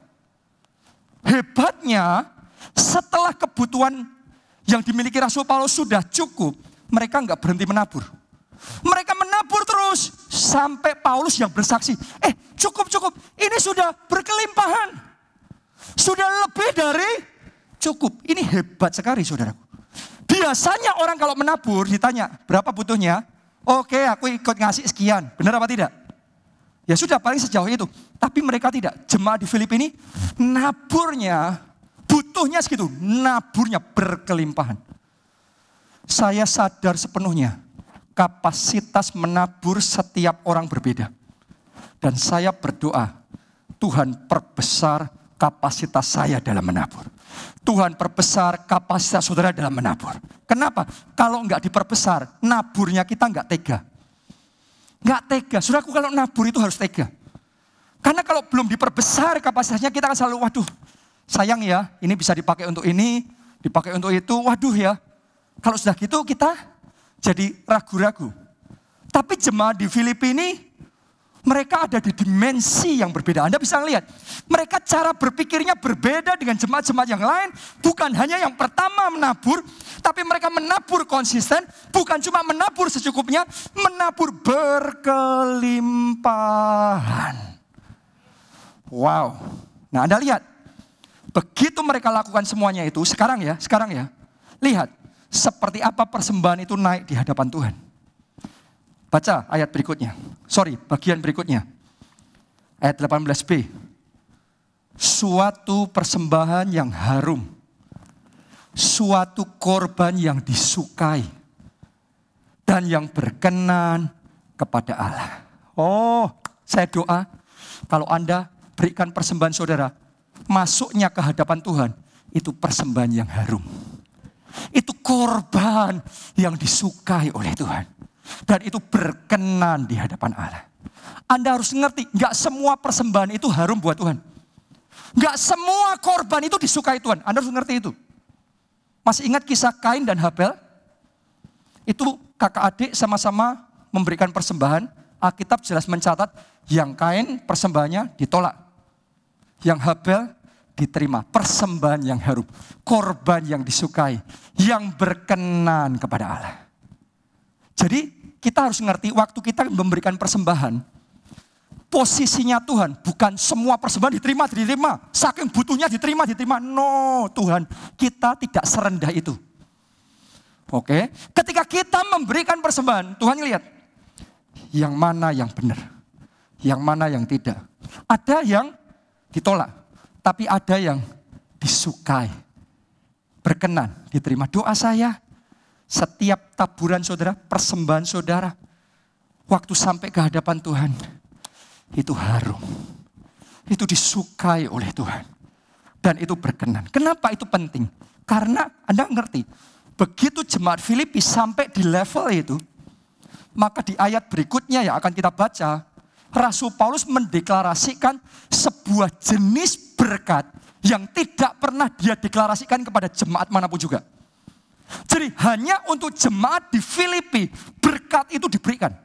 Speaker 1: Hebatnya setelah kebutuhan yang dimiliki Rasul Paulus sudah cukup, mereka nggak berhenti menabur. Mereka menabur terus sampai Paulus yang bersaksi, cukup, ini sudah berkelimpahan. Sudah lebih dari cukup. Ini hebat sekali saudaraku. Biasanya orang kalau menabur ditanya, berapa butuhnya? Oke, aku ikut ngasih sekian. Benar apa tidak? Ya sudah, paling sejauh itu. Tapi mereka tidak. Jemaat di Filipi ini naburnya, butuhnya segitu. Naburnya berkelimpahan. Saya sadar sepenuhnya kapasitas menabur setiap orang berbeda. Dan saya berdoa, Tuhan perbesar kapasitas saya dalam menabur. Tuhan perbesar kapasitas saudara dalam menabur. Kenapa? Kalau enggak diperbesar, naburnya kita enggak tega. Enggak tega. Saudaraku, kalau nabur itu harus tega. Karena kalau belum diperbesar kapasitasnya, kita akan selalu, waduh, sayang ya, ini bisa dipakai untuk ini, dipakai untuk itu, waduh ya. Kalau sudah gitu kita jadi ragu-ragu. Tapi jemaat di Filipi ini, mereka ada di dimensi yang berbeda. Anda bisa lihat, mereka cara berpikirnya berbeda dengan jemaat-jemaat yang lain. Bukan hanya yang pertama menabur, tapi mereka menabur konsisten. Bukan cuma menabur secukupnya, menabur berkelimpahan. Wow. Nah Anda lihat, begitu mereka lakukan semuanya itu, sekarang ya, lihat seperti apa persembahan itu naik di hadapan Tuhan. Baca ayat berikutnya. Bagian berikutnya. Ayat 18b. Suatu persembahan yang harum. Suatu korban yang disukai. Dan yang berkenan kepada Allah. Oh, saya doa kalau Anda berikan persembahan saudara, masuknya ke hadapan Tuhan, itu persembahan yang harum. Itu korban yang disukai oleh Tuhan. Dan itu berkenan di hadapan Allah. Anda harus ngerti, gak semua persembahan itu harum buat Tuhan. Gak semua korban itu disukai Tuhan. Anda harus ngerti itu. Masih ingat kisah Kain dan Habel? Itu kakak adik sama-sama memberikan persembahan. Alkitab jelas mencatat yang Kain persembahannya ditolak. Yang Habel diterima, persembahan yang harum, korban yang disukai, yang berkenan kepada Allah. Jadi kita harus ngerti waktu kita memberikan persembahan, posisinya Tuhan bukan semua persembahan diterima, saking butuhnya diterima. No, Tuhan, kita tidak serendah itu. Oke, ketika kita memberikan persembahan, Tuhan lihat yang mana yang benar, yang mana yang tidak. Ada yang ditolak, tapi ada yang disukai, berkenan, diterima. Doa saya, setiap taburan saudara, persembahan saudara, waktu sampai ke hadapan Tuhan, itu harum. Itu disukai oleh Tuhan. Dan itu berkenan. Kenapa itu penting? Karena Anda ngerti, begitu jemaat Filipi sampai di level itu, maka di ayat berikutnya yang akan kita baca, Rasul Paulus mendeklarasikan sebuah jenis berkat yang tidak pernah dia deklarasikan kepada jemaat manapun juga. Jadi hanya untuk jemaat di Filipi berkat itu diberikan.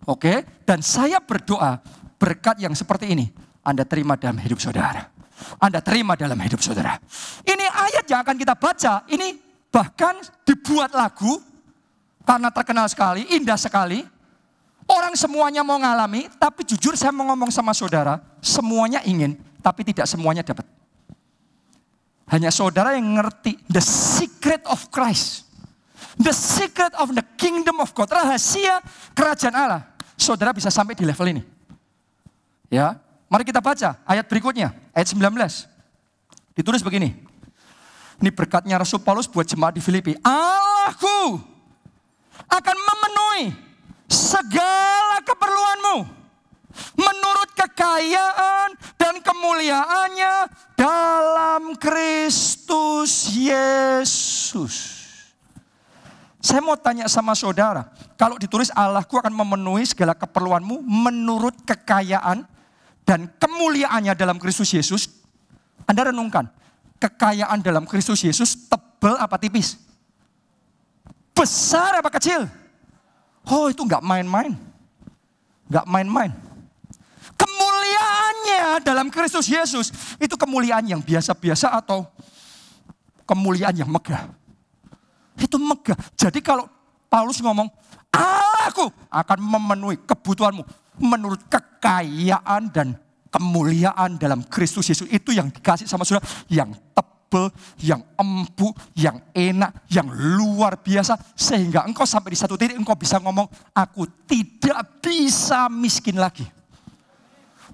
Speaker 1: Oke, dan saya berdoa berkat yang seperti ini Anda terima dalam hidup saudara. Anda terima dalam hidup saudara. Ini ayat yang akan kita baca, ini bahkan dibuat lagu karena terkenal sekali, indah sekali. Orang semuanya mau ngalami, tapi jujur saya mau ngomong sama saudara, semuanya ingin, tapi tidak semuanya dapat. Hanya saudara yang ngerti the secret of Christ. The secret of the kingdom of God. Rahasia kerajaan Allah. Saudara bisa sampai di level ini. Ya, mari kita baca ayat berikutnya, ayat 19. Ditulis begini. Ini berkatnya Rasul Paulus buat jemaat di Filipi. Allahku akan memenuhi segala keperluanmu menurut kekayaan dan kemuliaannya dalam Kristus Yesus. Saya mau tanya sama saudara, kalau ditulis Allahku akan memenuhi segala keperluanmu menurut kekayaan dan kemuliaannya dalam Kristus Yesus, Anda renungkan, kekayaan dalam Kristus Yesus tebal apa tipis? Besar apa kecil? Oh, itu nggak main-main. Nggak main-main. Kemuliaannya dalam Kristus Yesus itu kemuliaan yang biasa-biasa atau kemuliaan yang megah. Itu megah. Jadi kalau Paulus ngomong, Allahku akan memenuhi kebutuhanmu menurut kekayaan dan kemuliaan dalam Kristus Yesus. Itu yang dikasih sama saudara, yang tebal, yang empuk, yang enak, yang luar biasa. Sehingga engkau sampai di satu titik engkau bisa ngomong, aku tidak bisa miskin lagi.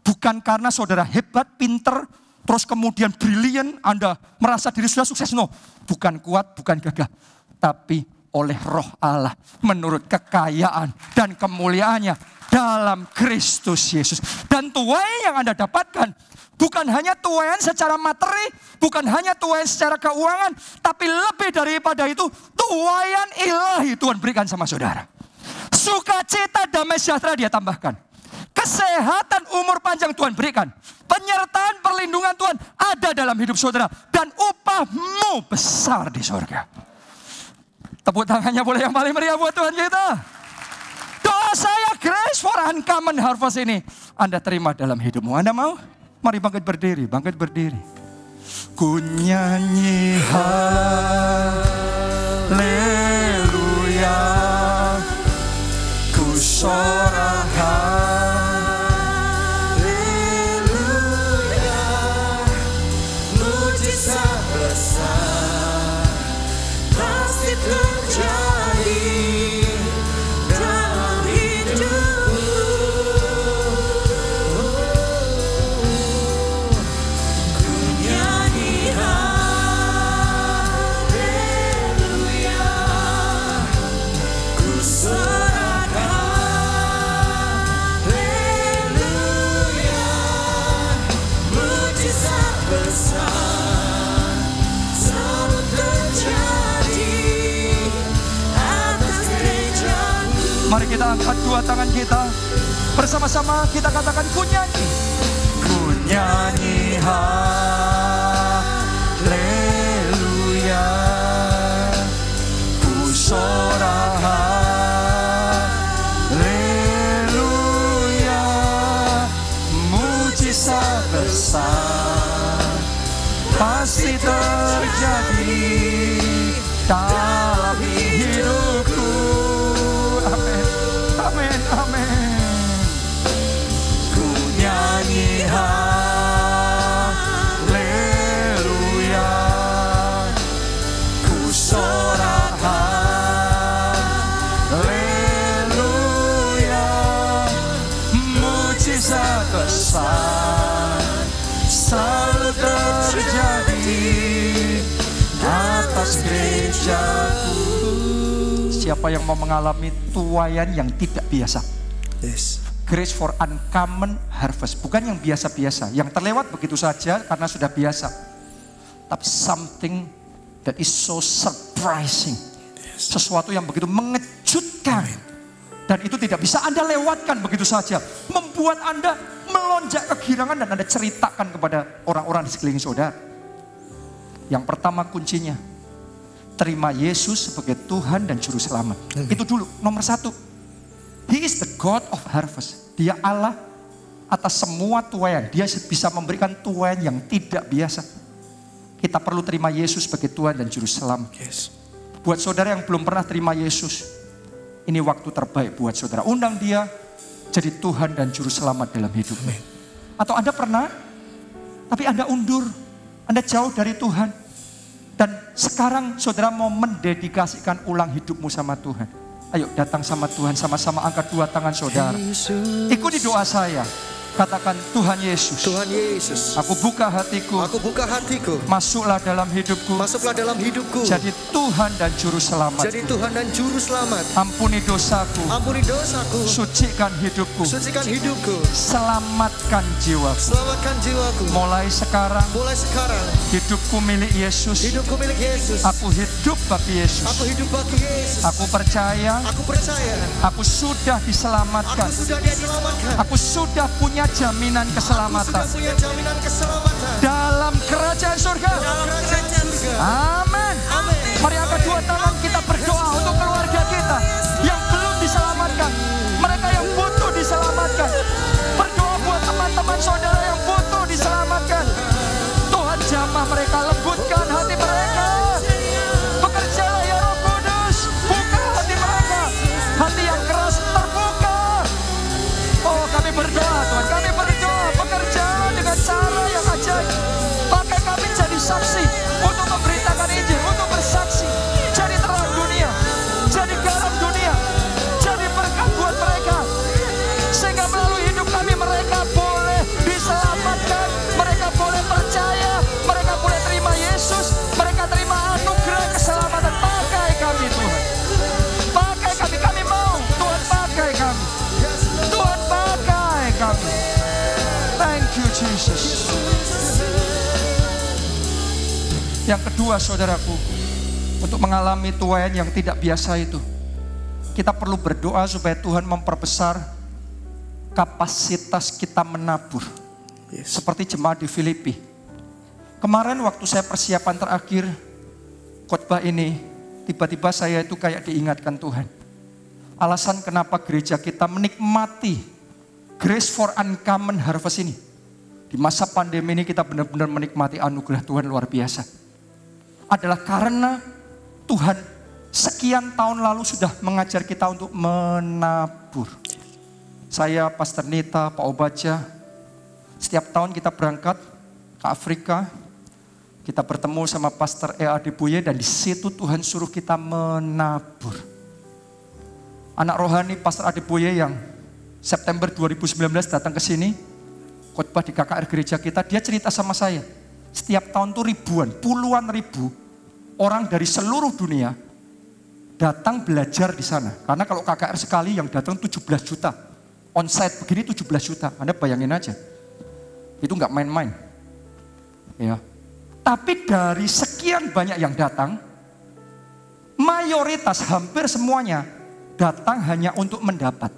Speaker 1: Bukan karena saudara hebat, pinter, terus kemudian brilian, Anda merasa diri sudah sukses. No, bukan kuat, bukan gagah. Tapi oleh roh Allah menurut kekayaan dan kemuliaannya dalam Kristus Yesus. Dan tuai yang Anda dapatkan bukan hanya tuaian secara materi, bukan hanya tuaian secara keuangan, tapi lebih daripada itu tuaian ilahi Tuhan berikan sama saudara. Sukacita, damai sejahtera dia tambahkan. Kesehatan, umur panjang Tuhan berikan. Penyertaan, perlindungan Tuhan ada dalam hidup saudara. Dan upahmu besar di surga. Tepuk tangannya boleh yang paling meriah buat Tuhan kita. Doa saya, Grace for Uncommon Harvest ini Anda terima dalam hidupmu. Anda mau? Mari bangkit berdiri, bangkit berdiri. Ku nyanyi haleluya, ku sorak haleluya, mujizat besar pasti terjadi dalam hidupku. Ku nyanyi haleluya, ku sorak haleluya, mujizat besar selalu terjadi atas gerejaku. Mari kita angkat dua tangan kita. Bersama-sama kita katakan ku nyanyi. Ku nyanyi haleluya, ku sorak haleluya, mujizat besar terjadi dalam hidupku. Amin, amin, amin. Ku nyanyi haleluya, ku sorak haleluya. Mujizat besar selalu terjadi atas gerejaku. Siapa yang mau mengalami tuaian yang tidak biasa?
Speaker 2: Yes.
Speaker 1: Grace for uncommon harvest. Bukan yang biasa-biasa, yang terlewat begitu saja karena sudah biasa. Tapi something that is so surprising.
Speaker 2: Yes.
Speaker 1: Sesuatu yang begitu mengejutkan. Dan itu tidak bisa Anda lewatkan begitu saja. Membuat Anda melonjak kegirangan dan Anda ceritakan kepada orang-orang di sekeliling saudara. Yang pertama kuncinya, terima Yesus sebagai Tuhan dan Juru Selamat. Itu dulu, nomor satu. He is the God of harvest. Dia Allah atas semua tuaian. Dia bisa memberikan tuaian yang tidak biasa. Kita perlu terima Yesus sebagai Tuhan dan Juru Selamat.
Speaker 2: Yes.
Speaker 1: Buat saudara yang belum pernah terima Yesus, ini waktu terbaik buat saudara. Undang dia jadi Tuhan dan Juru Selamat dalam hidupmu. Atau Anda pernah, tapi Anda undur. Anda jauh dari Tuhan. Dan sekarang saudara mau mendedikasikan ulang hidupmu sama Tuhan. Ayo datang sama Tuhan, sama-sama angkat dua tangan saudara. Ikuti doa saya. Katakan, Tuhan Yesus.
Speaker 2: Tuhan Yesus.
Speaker 1: Aku buka hatiku.
Speaker 2: Aku buka hatiku.
Speaker 1: Masuklah dalam hidupku.
Speaker 2: Masuklah dalam hidupku.
Speaker 1: Jadi Tuhan dan Juru Selamat.
Speaker 2: Jadi Tuhan dan Juru Selamat.
Speaker 1: Ampuni dosaku.
Speaker 2: Ampuni dosaku.
Speaker 1: Sucikan hidupku.
Speaker 2: Sucikan hidupku.
Speaker 1: Selamatkan jiwaku.
Speaker 2: Selamatkan jiwaku.
Speaker 1: Mulai sekarang.
Speaker 2: Mulai sekarang.
Speaker 1: Hidupku milik Yesus.
Speaker 2: Hidupku milik Yesus.
Speaker 1: Aku hidup bagi Yesus.
Speaker 2: Aku hidup bagi Yesus.
Speaker 1: Aku percaya.
Speaker 2: Aku percaya.
Speaker 1: Aku sudah diselamatkan.
Speaker 2: Aku sudah diselamatkan.
Speaker 1: Aku sudah punya jaminan keselamatan.
Speaker 2: Aku sudah punya jaminan keselamatan.
Speaker 1: Dalam kerajaan surga.
Speaker 2: Dalam kerajaan surga.
Speaker 1: Amin.
Speaker 2: Amin.
Speaker 1: Mari angkat dua tangan kita berdoa untuk keluarga kita yang belum diselamatkan. Mereka yang butuh diselamatkan. Berdoa buat teman-teman saudara yang butuh diselamatkan. Tuhan jamah mereka, lembutkan hati mereka. Bekerjalah ya Roh Kudus. Buka hati mereka. Hati yang keras terbuka. Oh, kami berdoa Tuhan, kami berdoa. Bekerjalah dengan cara yang ajaib. Pakai kami jadi saksi untuk memberitakan Injil, untuk bersaksi. Jadi terang dunia, jadi garam dunia, jadi berkat buat mereka. Sehingga melalui hidup kami mereka boleh diselamatkan. Mereka boleh percaya, mereka boleh terima Yesus. Mereka terima anugerah keselamatan. Pakai kami Tuhan. Pakai kami, kami mau. Tuhan pakai kami. Tuhan pakai kami. Thank you Jesus. Yang kedua saudaraku, untuk mengalami tuaian yang tidak biasa itu, kita perlu berdoa supaya Tuhan memperbesar kapasitas kita menabur.
Speaker 2: Yes.
Speaker 1: Seperti jemaat di Filipi. Kemarin waktu saya persiapan terakhir khotbah ini, tiba-tiba saya itu kayak diingatkan Tuhan. Alasan kenapa gereja kita menikmati Grace for Uncommon Harvest ini. Di masa pandemi ini kita benar-benar menikmati anugerah Tuhan luar biasa. Adalah karena Tuhan sekian tahun lalu sudah mengajar kita untuk menabur. Saya, Pastor Nita, Pak Obaja, setiap tahun kita berangkat ke Afrika. Kita bertemu sama Pastor E.A. Debuye dan di situ Tuhan suruh kita menabur. Anak rohani Pastor Adebuye yang September 2019 datang ke sini, khotbah di KKR gereja kita, dia cerita sama saya. Setiap tahun tuh ribuan, puluhan ribu orang dari seluruh dunia datang belajar di sana. Karena kalau KKR sekali yang datang 17 juta. On-site begini 17 juta. Anda bayangin aja. Itu nggak main-main. Ya. Tapi dari sekian banyak yang datang, mayoritas hampir semuanya datang hanya untuk mendapat.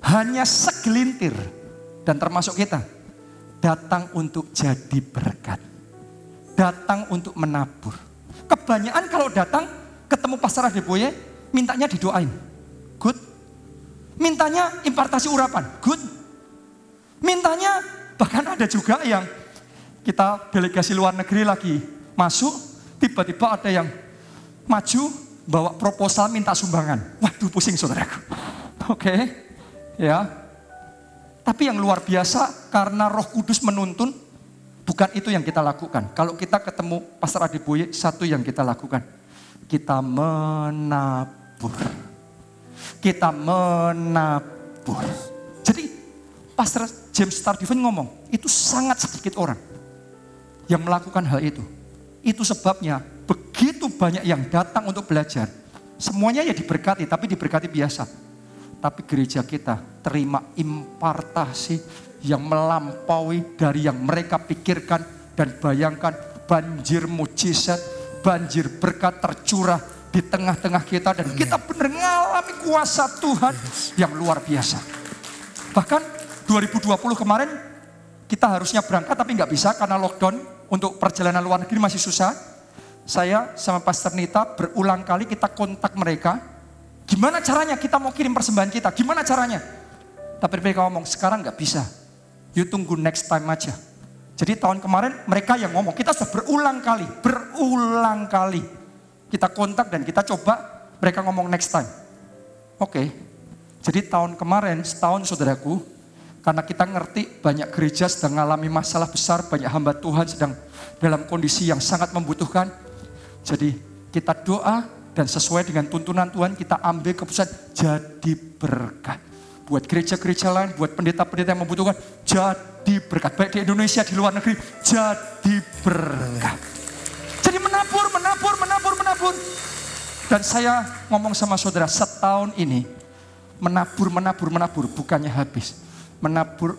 Speaker 1: Hanya segelintir dan termasuk kita datang untuk jadi berkat. Datang untuk menabur. Kebanyakan kalau datang ketemu Pastor Adebuye, mintanya didoain. Good. Mintanya impartasi urapan. Good. Mintanya bahkan ada juga yang kita delegasi luar negeri lagi masuk, tiba-tiba ada yang maju, bawa proposal minta sumbangan. Waduh, pusing saudaraku. Oke, ya. Tapi yang luar biasa, karena Roh Kudus menuntun, bukan itu yang kita lakukan. Kalau kita ketemu Pastor Adeboye, satu yang kita lakukan. Kita menabur. Kita menabur. Jadi Pastor James Tardivant ngomong, itu sangat sedikit orang yang melakukan hal itu. Itu sebabnya begitu banyak yang datang untuk belajar. Semuanya ya diberkati, tapi diberkati biasa. Tapi gereja kita terima impartasi yang melampaui dari yang mereka pikirkan dan bayangkan. Banjir mujizat, banjir berkat tercurah di tengah-tengah kita. Dan kita benar mengalami kuasa Tuhan yang luar biasa. Bahkan 2020 kemarin kita harusnya berangkat tapi nggak bisa karena lockdown. Untuk perjalanan luar negeri masih susah. Saya sama Pastor Nita berulang kali kita kontak mereka. Gimana caranya kita mau kirim persembahan kita? Gimana caranya? Tapi mereka ngomong sekarang nggak bisa. You tunggu next time aja. Jadi tahun kemarin mereka yang ngomong. Kita sudah berulang kali kita kontak dan kita coba. Mereka ngomong next time. Oke. Jadi tahun kemarin setahun saudaraku. Karena kita ngerti banyak gereja sedang mengalami masalah besar, banyak hamba Tuhan sedang dalam kondisi yang sangat membutuhkan. Jadi kita doa dan sesuai dengan tuntunan Tuhan kita ambil keputusan jadi berkat. Buat gereja-gereja lain, buat pendeta-pendeta yang membutuhkan, jadi berkat. Baik di Indonesia, di luar negeri, jadi berkat. Jadi menabur. Dan saya ngomong sama saudara, setahun ini menabur, bukannya habis. Menabur.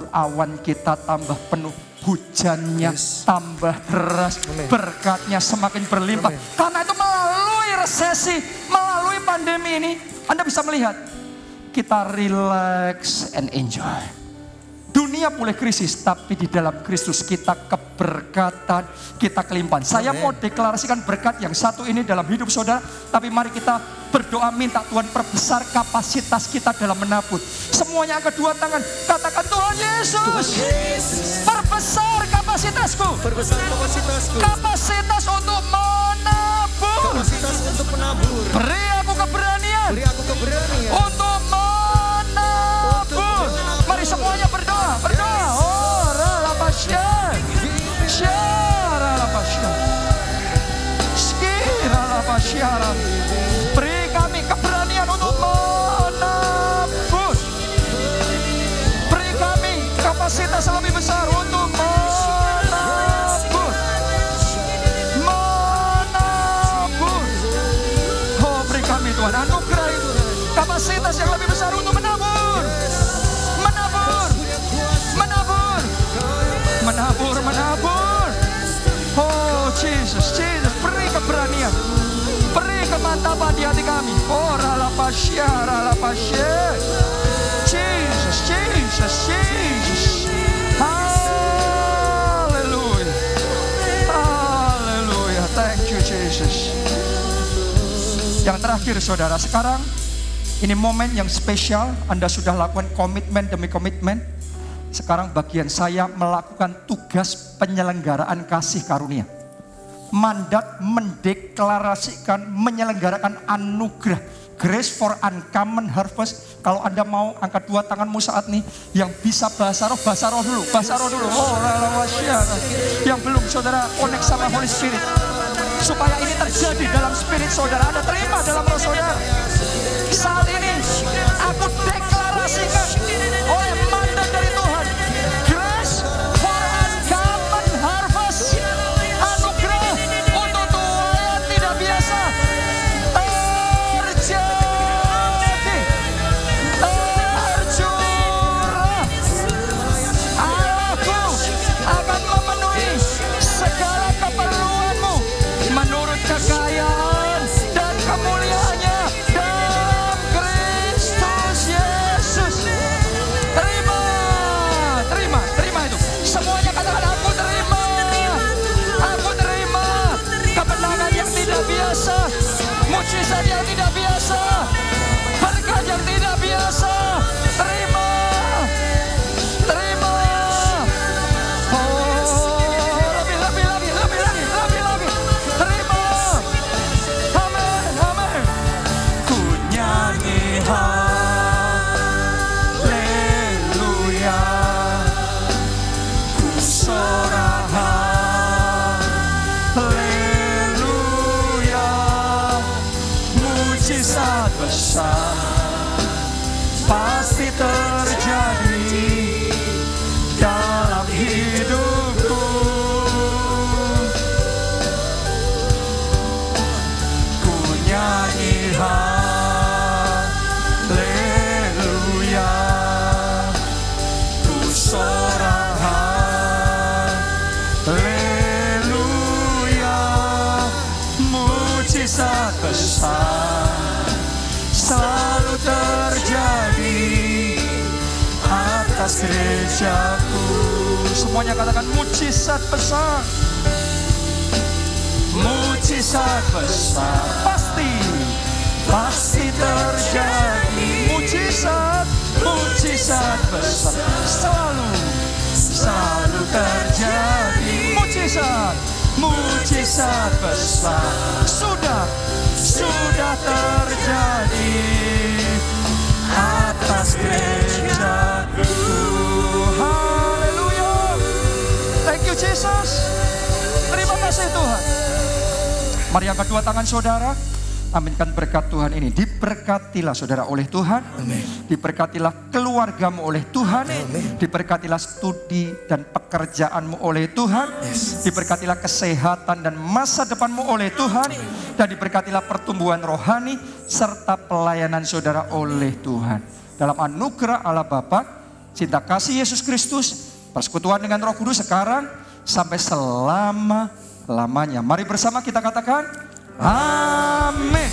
Speaker 1: Awan kita tambah penuh. Hujannya tambah deras. Berkatnya semakin berlimpah. Karena itu melalui resesi, melalui pandemi ini, Anda bisa melihat. Kita relax and enjoy. Dunia mulai krisis, tapi di dalam Kristus kita keberkatan, kita kelimpahan. Saya mau deklarasikan berkat yang satu ini dalam hidup saudara. Tapi mari kita berdoa minta Tuhan perbesar kapasitas kita dalam menabur. Semuanya angkat dua tangan, katakan Tuhan Yesus, perbesar kapasitasku. Kapasitas untuk menabur. Beri aku keberanian. Untuk menabur. Mari semuanya berdoa. Oh, ralapasya. Syaralapasya. Skiralapasya. Beri kami keberanian untuk menabur. Beri kami kapasitas lebih besar untuk menabur. Oh, beri kami Tuhan anugerah itu. Kapasitas yang lebih besar untuk menabur. Oh Jesus, beri keberanian, beri kemantapan di hati kami. Oh ralapasya. Jesus. Haleluya. Thank you Jesus. Yang terakhir saudara, sekarang ini momen yang spesial. Anda sudah lakukan komitmen demi komitmen. Sekarang bagian saya melakukan tugas penyelenggaraan kasih karunia. Mandat mendeklarasikan, menyelenggarakan anugerah. Grace for Uncommon Harvest. Kalau Anda mau angkat dua tanganmu saat ini. Yang bisa bahasa roh dulu. Oh, yang belum saudara connect sama Holy Spirit. Supaya ini terjadi dalam spirit saudara. Anda terima dalam roh saudara. Saat ini aku deklarasikan oleh mandat dari Tuhan. Grace for Uncommon Harvest. Anugerah untuk Tuhan yang tidak biasa. Terjadi. Tercurah. Aku akan memenuhi segala keperluanmu menurut kekayaan dan kemuliaannya dalam Kristus Yesus. Terima itu. Semuanya katakan aku terima kemenangan yang tidak biasa, mujizat yang tidak biasa, berkat yang tidak biasa. Terima. Oh besar pasti terjadi dalam hidupku. Ku nyanyi haleluya, ku sorak haleluya. Mujizat besar selalu terjadi atas gerejaku. Semuanya katakan mujizat besar. Mujizat besar pasti terjadi. Mujizat besar selalu terjadi. Mujizat besar sudah terjadi atas gerejaku. Haleluya. Thank you Jesus. Terima kasih Tuhan. Mari angkat dua tangan saudara. Aminkan berkat Tuhan ini. Diberkatilah saudara oleh Tuhan.
Speaker 2: Amin.
Speaker 1: Diberkatilah keluargamu oleh Tuhan.
Speaker 2: Amin.
Speaker 1: Diberkatilah studi dan pekerjaanmu oleh Tuhan.
Speaker 2: Yes.
Speaker 1: Diberkatilah kesehatan dan masa depanmu oleh Tuhan. Dan diberkatilah pertumbuhan rohani serta pelayanan saudara oleh Tuhan. Dalam anugerah Allah Bapa, cinta kasih Yesus Kristus, persekutuan dengan Roh Kudus sekarang sampai selama-lamanya. Mari bersama kita katakan, amin.